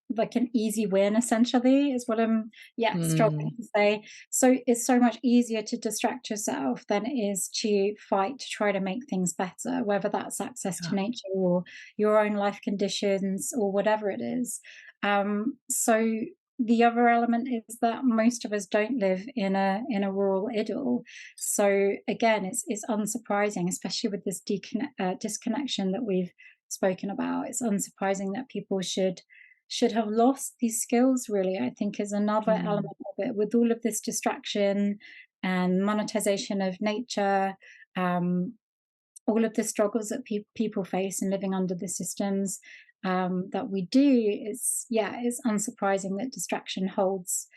Like an easy win essentially is what I'm, yeah, struggling Mm, to say. So it's so much easier to distract yourself than it is to fight to try to make things better, whether that's access to yeah. nature or your own life conditions or whatever it is. So the other element is that most of us don't live in a rural idyll. So again, it's unsurprising, especially with this disconnection that we've spoken about. It's unsurprising that people should have lost these skills, really, I think, is another element Mm, of it. With all of this distraction and monetization of nature, um, all of the struggles that people face in living under the systems that we do, it's unsurprising that distraction holds.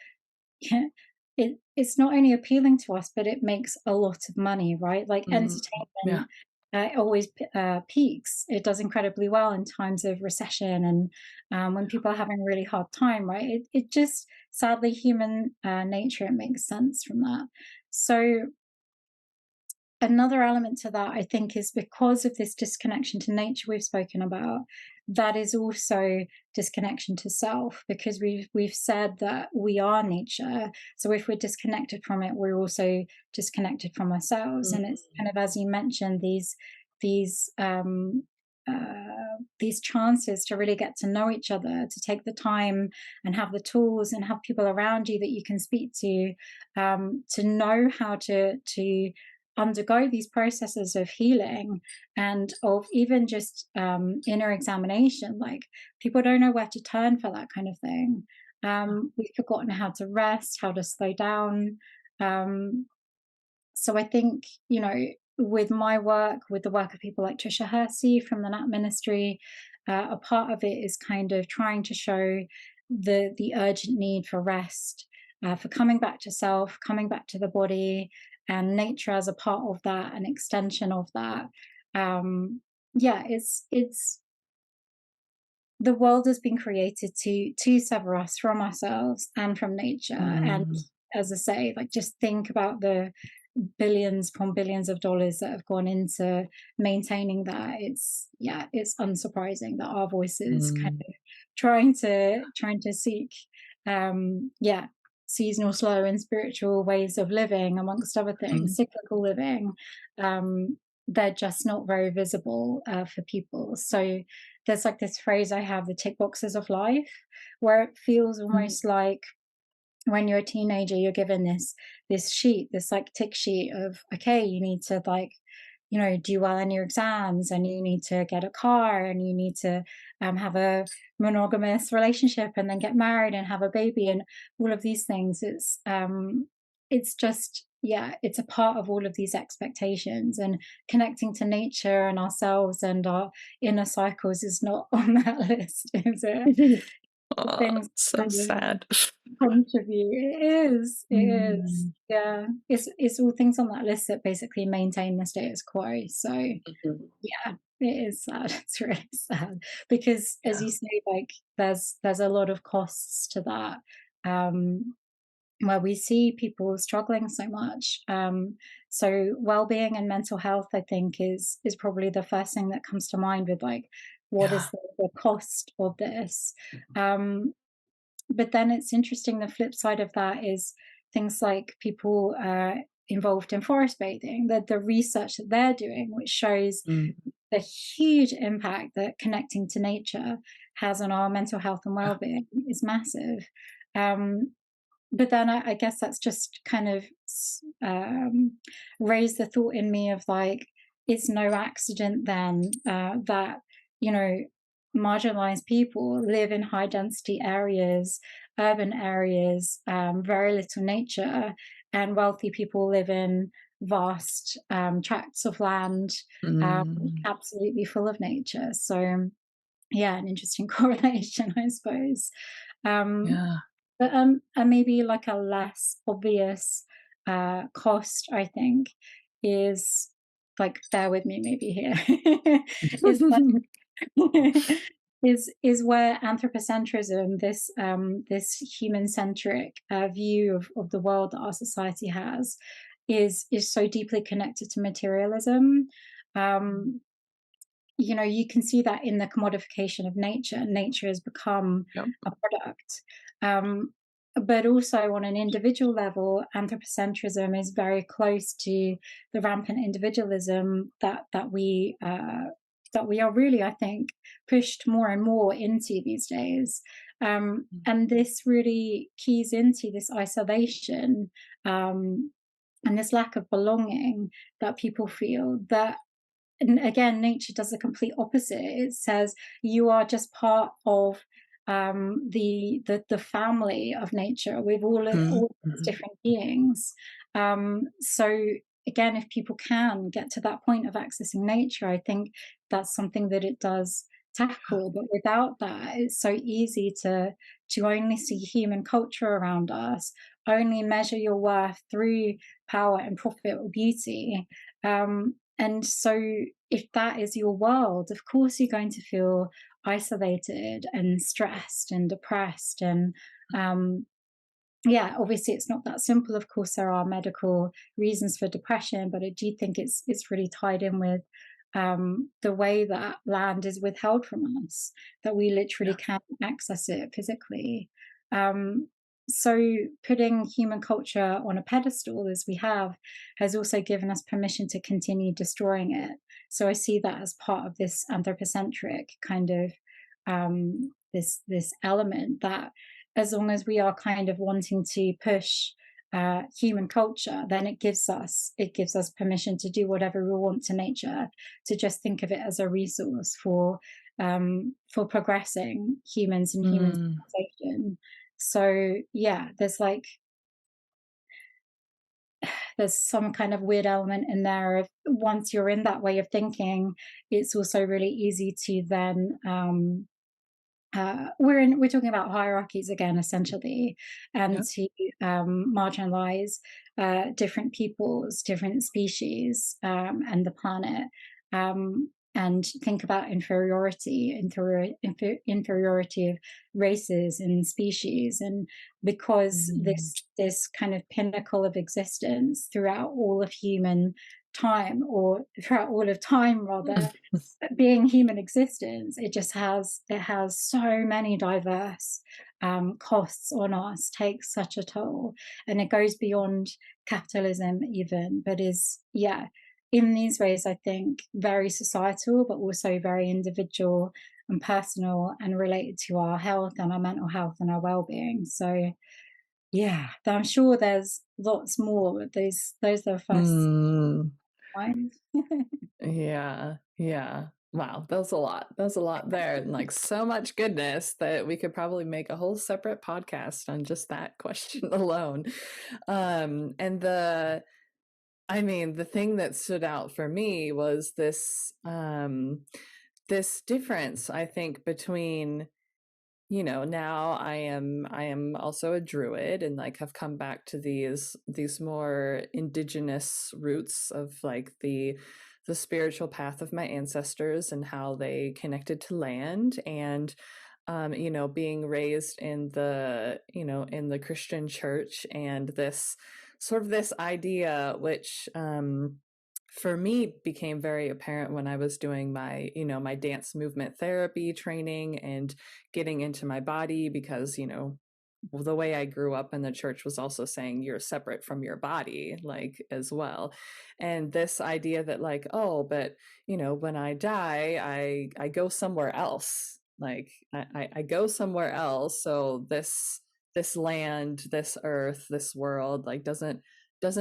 It's not only appealing to us, but it makes a lot of money, right? Like mm, yeah. entertainment always peaks. It does incredibly well in times of recession and when people are having a really hard time, right? It just, sadly, human nature, it makes sense from that. So another element to that, I think, is because of this disconnection to nature we've spoken about, that is also disconnection to self, because we've said that we are nature. So if we're disconnected from it, we're also disconnected from ourselves. Mm, And it's kind of, as you mentioned, these these chances to really get to know each other, to take the time and have the tools and have people around you that you can speak to know how to undergo these processes of healing and of even just inner examination. Like people don't know where to turn for that kind of thing. We've forgotten how to rest, how to slow down. So I think with my work, with the work of people like Trisha Hersey from the Nat Ministry, a part of it is kind of trying to show the urgent need for rest, for coming back to self, coming back to the body, and nature as a part of that, an extension of that. Yeah, it's the world has been created to sever us from ourselves and from nature. And Mm, as I say, like, just think about the billions upon billions of dollars that have gone into maintaining that. It's, yeah, it's unsurprising that our voices kind mm, of trying to seek yeah, seasonal, slow and spiritual ways of living, amongst other things, mm, cyclical living. um they're just not very visible for people. So there's like this phrase I have, the tick boxes of life, where it feels mm, almost like when you're a teenager, you're given this sheet, this like tick sheet of, okay, you need to, like, you know, do well in your exams, and you need to get a car, and you need to have a monogamous relationship, and then get married and have a baby, and all of these things. It's just, yeah, it's a part of all of these expectations, and connecting to nature and ourselves and our inner cycles is not on that list, is it? mm. The Oh, things so kind of sad. contribute. It is, Mm, yeah. It's all things on that list that basically maintain the status quo. So mhm. yeah, it is sad. It's really sad because, as Yeah. you say, like, there's a lot of costs to that. Um, where we see people struggling so much. So well-being and mental health, I think, is probably the first thing that comes to mind with, like, what Yeah. is the cost of this? Um, but then it's interesting, the flip side of that is things like people involved in forest bathing, the research that they're doing, which shows Mm, the huge impact that connecting to nature has on our mental health and yeah. well-being is massive. Um, but then I guess that's just kind of raised the thought in me of, like, it's no accident then that, you know, marginalized people live in high density areas, urban areas, very little nature, and wealthy people live in vast tracts of land, um, Mm, absolutely full of nature. So yeah, an interesting correlation, I suppose. Um, yeah. but and maybe like a less obvious cost, I think, is, like, bear with me maybe here, is is where anthropocentrism, this human centric view of the world that our society has, is so deeply connected to materialism. Um, you know, you can see that in the commodification of nature. Nature has become Yep. a product. Um, but also on an individual level, anthropocentrism is very close to the rampant individualism that we are really, I think, pushed more and more into these days. And this really keys into this isolation, and this lack of belonging that people feel, that, and again, nature does the complete opposite. It says you are just part of the family of nature with Mm, all these mhm. different beings. So again, if people can get to that point of accessing nature, I think that's something that it does tackle. But without that, it's so easy to only see human culture around us, only measure your worth through power and profit or beauty. And so, if that is your world, of course, you're going to feel isolated and stressed and depressed. And yeah, obviously, it's not that simple. Of course, there are medical reasons for depression, but I do think it's really tied in with the way that land is withheld from us, that we literally Yeah. can't access it physically. Um, so putting human culture on a pedestal, as we have, has also given us permission to continue destroying it. So I see that as part of this anthropocentric kind of this element, that as long as we are kind of wanting to push human culture, then it gives us permission to do whatever we want to nature, to just think of it as a resource for progressing humans and human Mm, civilization. So yeah, there's like there's some kind of weird element in there of once you're in that way of thinking, it's also really easy to then we're talking about hierarchies again, essentially, and Yeah. to marginalize different peoples, different species, and the planet, and think about inferiority of races and species, and because Mm. this kind of pinnacle of existence throughout all of human time, or throughout all of time rather, being human existence, it has so many diverse costs on us, takes such a toll, and it goes beyond capitalism even, but is, yeah, in these ways I think very societal, but also very individual and personal, and related to our health and our mental health and our well-being. So yeah, I'm sure there's lots more, but those are the first Mm. mind. Yeah, yeah. Wow, that was a lot. That was a lot there, and like so much goodness that we could probably make a whole separate podcast on just that question alone. And I mean, the thing that stood out for me was this difference, I think, between, now I am also a druid, and like have come back to these more indigenous roots of like the spiritual path of my ancestors and how they connected to land. And being raised in the Christian church, and this idea, which for me became very apparent when I was doing my dance movement therapy training and getting into my body, because the way I grew up in the church was also saying you're separate from your body, like, as well. And this idea that, like, oh, but when I die, I go somewhere else. Like, I go somewhere else. So this land, this earth, this world, like, doesn't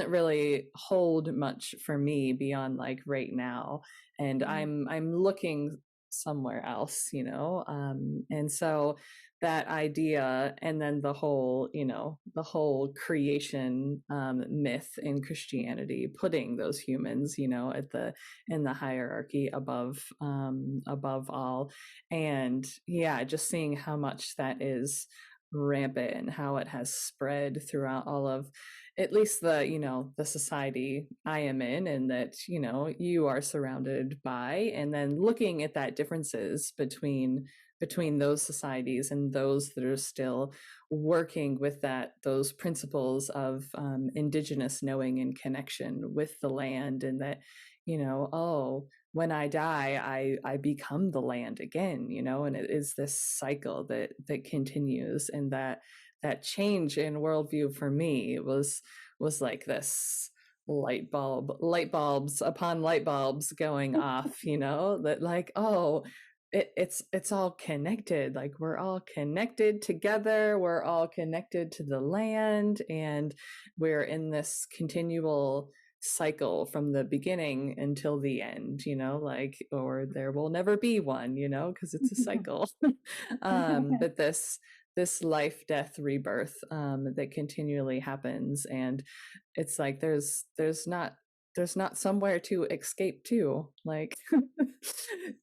really hold much for me beyond like right now. And I'm looking somewhere else, and so that idea, and then the whole creation myth in Christianity, putting those humans at the in the hierarchy above all. And yeah, just seeing how much that is rampant and how it has spread throughout all of, at least the society I am in, and that you are surrounded by. And then looking at that differences between those societies and those that are still working with those principles of indigenous knowing and connection with the land. And that oh, when I die, I become the land again, and it is this cycle that continues. And that change in worldview for me was like this light bulbs upon light bulbs going off, that, like, oh, it's all connected. Like, we're all connected together, we're all connected to the land, and we're in this continual cycle from the beginning until the end, like, or there will never be one, because it's a cycle. But this life, death, rebirth that continually happens. And it's like there's not somewhere to escape to, like.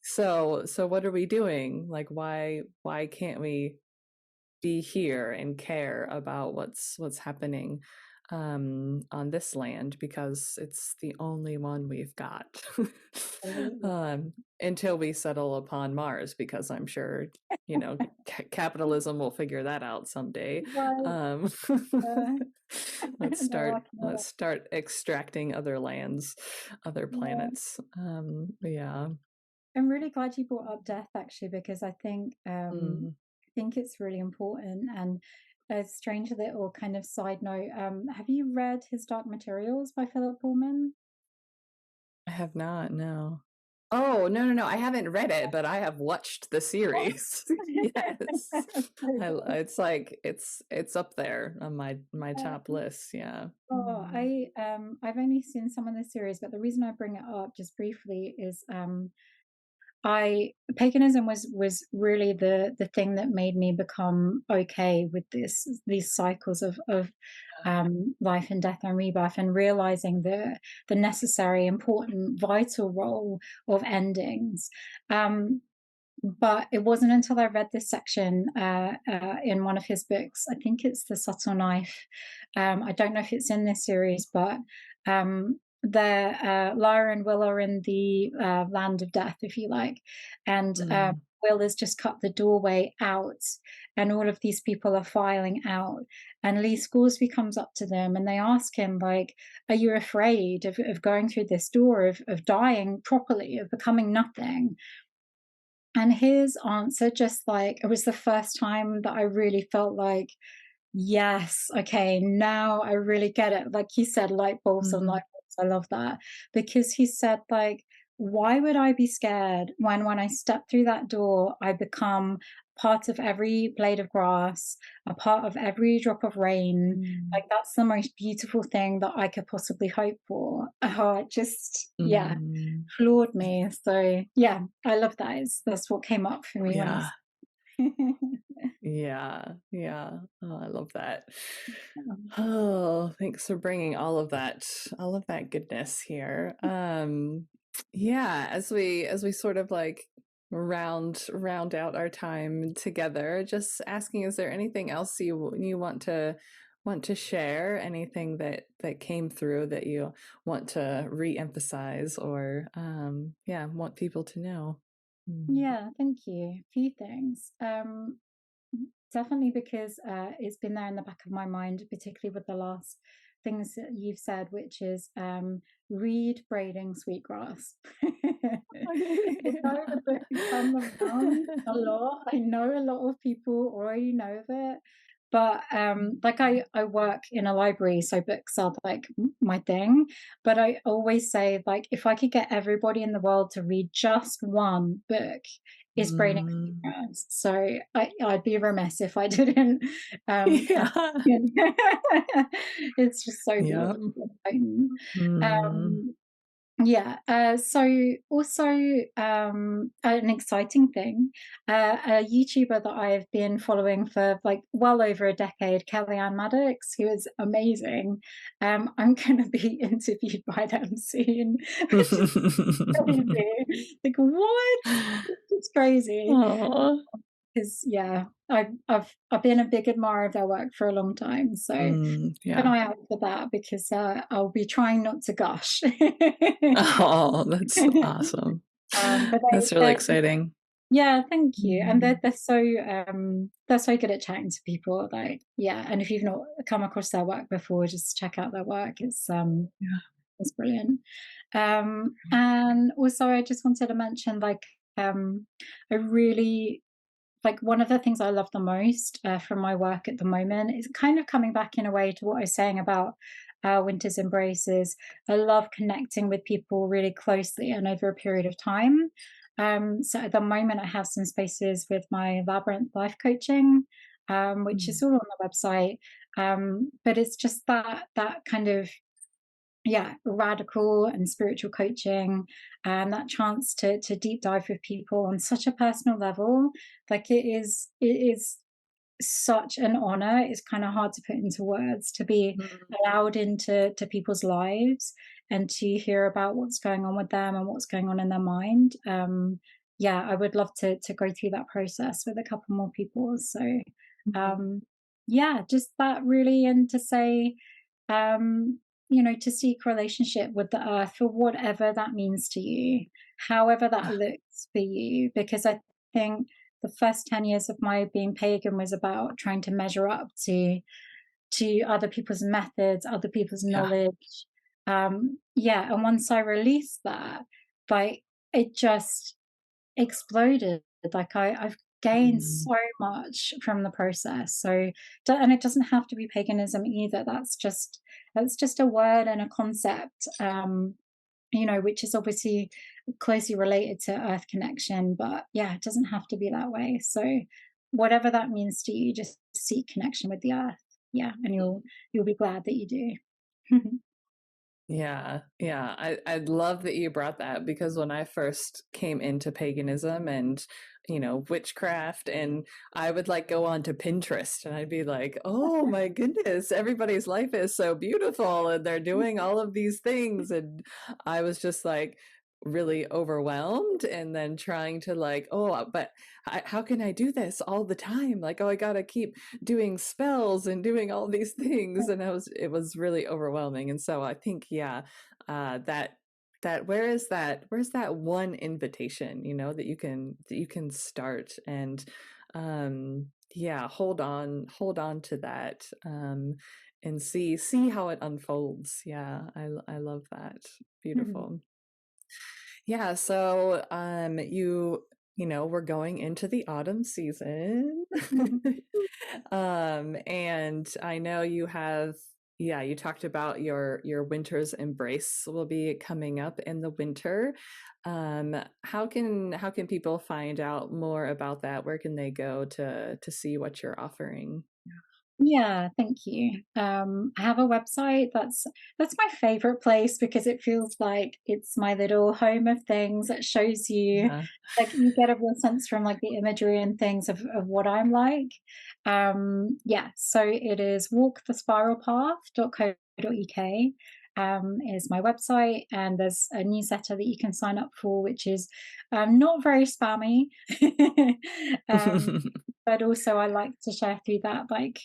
So what are we doing? Like, why can't we be here and care about what's happening on this land, because it's the only one we've got. Absolutely. Until we settle upon Mars, because I'm sure capitalism will figure that out someday. Right. um, Uh, let's no, start I cannot. let's start extracting other lands, other Yeah. planets. Yeah. I'm really glad you brought up death actually, because Mm. I think it's really important. And a strange little kind of side note, have you read his Dark Materials by Philip Pullman? I have not, no. Oh, no, no, no, I haven't read it, but I have watched the Oh. series. Yes. So good. It's like it's up there on my top list, yeah. Oh, I've only seen some of the series, but the reason I bring it up just briefly is paganism was really the thing that made me become okay with these cycles of life and death and rebirth, and realizing the necessary, important, vital role of endings. Um, but it wasn't until I read this section in one of his books, I think it's The Subtle Knife. I don't know if it's in this series, but Lyra and Will are in the land of death, if you like, and Mm. Will has just cut the doorway out, and all of these people are filing out. And Lee Scoresby comes up to them, and they ask him, like, "Are you afraid of going through this door, of dying properly, of becoming nothing?" And his answer, just like, it was the first time that I really felt like, yes, okay, now I really get it. Like you said, light bulbs on light Mm. bulbs. I love that. Because he said, like, why would I be scared when I step through that door, I become part of every blade of grass, a part of every drop of rain. Mm. Like, that's the most beautiful thing that I could possibly hope for. Oh, it just, yeah, Mm. floored me. So yeah, I love that. That's what came up for me when I Yeah. Yeah. Yeah. Oh, I love that. Oh, thanks for bringing all of that goodness here. Yeah, as we sort of like round out our time together, just asking, is there anything else you want to share? Anything that came through that you want to re-emphasize, or yeah, want people to know? Mm. Yeah, thank you. A few things. Definitely because it's been there in the back of my mind, particularly with the last things that you've said, which is read Braiding Sweetgrass. Although the book has come around a lot, I know a lot of people already know of it. But like I work in a library, so books are like my thing. But I always say, like, if I could get everybody in the world to read just one book, is Braiding Mm. Secrets. So I'd be remiss if I didn't. And Yeah. yeah. It's just so Yeah. beautiful and potent. Mm. Um, yeah. So also, an exciting thing, a YouTuber that I've been following for like well over a decade, Kellyanne Maddox, who is amazing. I'm going to be interviewed by them soon, which is crazy. Like, what? It's crazy. Aw. Because yeah, I've been a big admirer of their work for a long time. So Mm, keep an yeah. eye out for that, because I'll be trying not to gush. Oh, that's awesome. But That's really exciting. yeah, thank you. And Mm, they're so good at chatting to people. Like, yeah, and if you've not come across their work before, just check out their work. yeah. It's brilliant. And also I just wanted to mention, like, I really, like, one of the things I love the most from my work at the moment is kind of coming back in a way to what I was saying about Winter's Embraces. I love connecting with people really closely and over a period of time. So at the moment, I have some spaces with my Labyrinth life coaching, which is Mm, all on the website. But it's just that kind of, yeah, radical and spiritual coaching, and that chance to deep dive with people on such a personal level. Like, it is such an honor. It's kind of hard to put into words, to be mm, allowed into people's lives and to hear about what's going on with them and what's going on in their mind. Yeah, I would love to go through that process with a couple more people. So mm, um yeah, just that really. And to say, to seek relationship with the earth for whatever that means to you, however that looks for you. Because I think the first 10 years of my being pagan was about trying to measure up to other people's methods, other people's yeah. knowledge. Yeah, and once I released that, like, it just exploded. Like, I've gained Mm, so much from the process. So, and it doesn't have to be paganism either. That's just a word and a concept, which is obviously closely related to Earth connection. But yeah, it doesn't have to be that way. So, whatever that means to you, just seek connection with the Earth. Yeah, and you'll be glad that you do. Yeah, yeah. I love that you brought that because when I first came into paganism and, witchcraft, and I would like go on to Pinterest and I'd be like, "Oh my goodness, everybody's life is so beautiful and they're doing all of these things." And I was just like really overwhelmed and then trying to like, "Oh, but how can I do this all the time? Like, oh, I got to keep doing spells and doing all these things," and it was really overwhelming. And so I think, yeah, that where's that one invitation, that you can start, and yeah, hold on to that, and see how it unfolds. Yeah, I love that. Beautiful. Yeah, so we're going into the autumn season. And I know you talked about your winter's embrace will be coming up in the winter. How can people find out more about that? Where can they go to see what you're offering? Yeah, thank you. I have a website that's my favorite place because it feels like it's my little home of things that shows you, Yeah. like, you get a real sense from like the imagery and things of what I'm like. Yeah, so it is walkthespiralpath.co.uk, is my website, and there's a newsletter that you can sign up for, which is not very spammy. um, but also I like to share through that like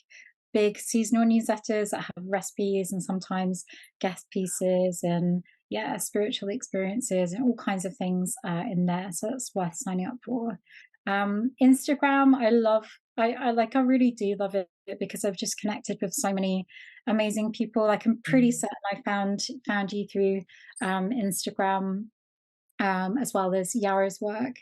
big seasonal newsletters that have recipes and sometimes guest pieces and yeah, spiritual experiences and all kinds of things in there. So that's worth signing up for. Instagram, I really do love it because I've just connected with so many amazing people. Like I'm pretty Mm. certain I found you through Instagram, as well as Yara's work.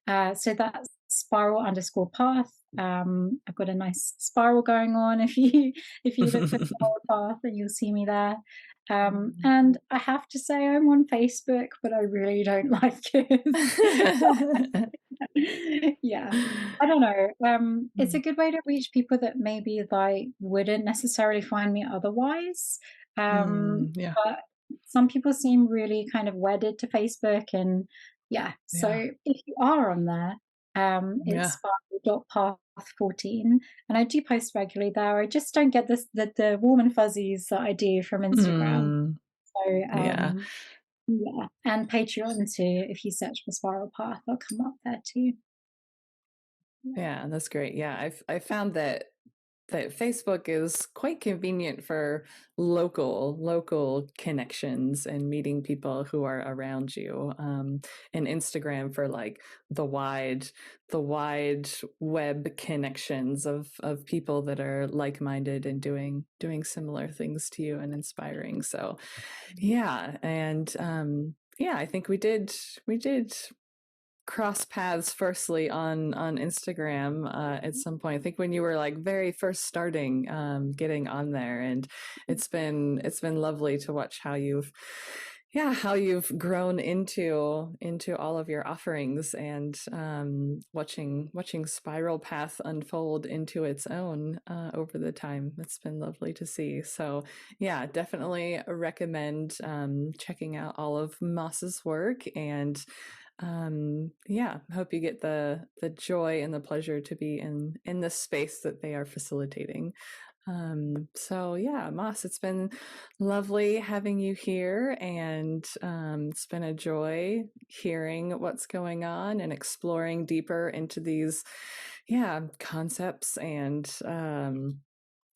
So that's spiral_path. I've got a nice spiral going on. If you look for spiral path, then you'll see me there. And I have to say I'm on Facebook, but I really don't like it. Yeah. I don't know. It's a good way to reach people that maybe like wouldn't necessarily find me otherwise. Yeah, But some people seem really kind of wedded to Facebook, and yeah. So yeah, if you are on there, yeah. it's sparkle.path14, and I do post regularly there. I just don't get the warm and fuzzies that I do from Instagram. Mm, So yeah. yeah, and Patreon too. If you search for Spiral Path, they'll come up there too. Yeah. Yeah, that's great. Yeah, I found that Facebook is quite convenient for local connections and meeting people who are around you. And Instagram for like the wide the wide web connections of people that are like-minded and doing similar things to you and inspiring. So yeah, and yeah, I think we did cross paths firstly on Instagram at some point. I think when you were like very first starting getting on there, and it's been lovely to watch how you've grown into all of your offerings, and watching Spiral Path unfold into its own over the time. It's been lovely to see. So yeah, definitely recommend checking out all of Moss's work, and yeah, hope you get the joy and the pleasure to be in the space that they are facilitating. So yeah, Moss, it's been lovely having you here, and it's been a joy hearing what's going on and exploring deeper into these, yeah, concepts, and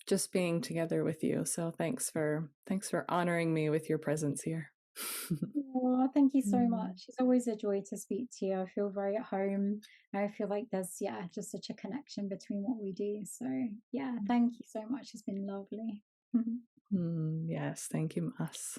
just being together with you. So thanks for honoring me with your presence here. Oh, thank you so Mm. much. It's always a joy to speak to you. I feel very at home. I feel like there's, yeah, just such a connection between what we do. So, yeah, thank you so much. It's been lovely. Yes, thank you, Moss.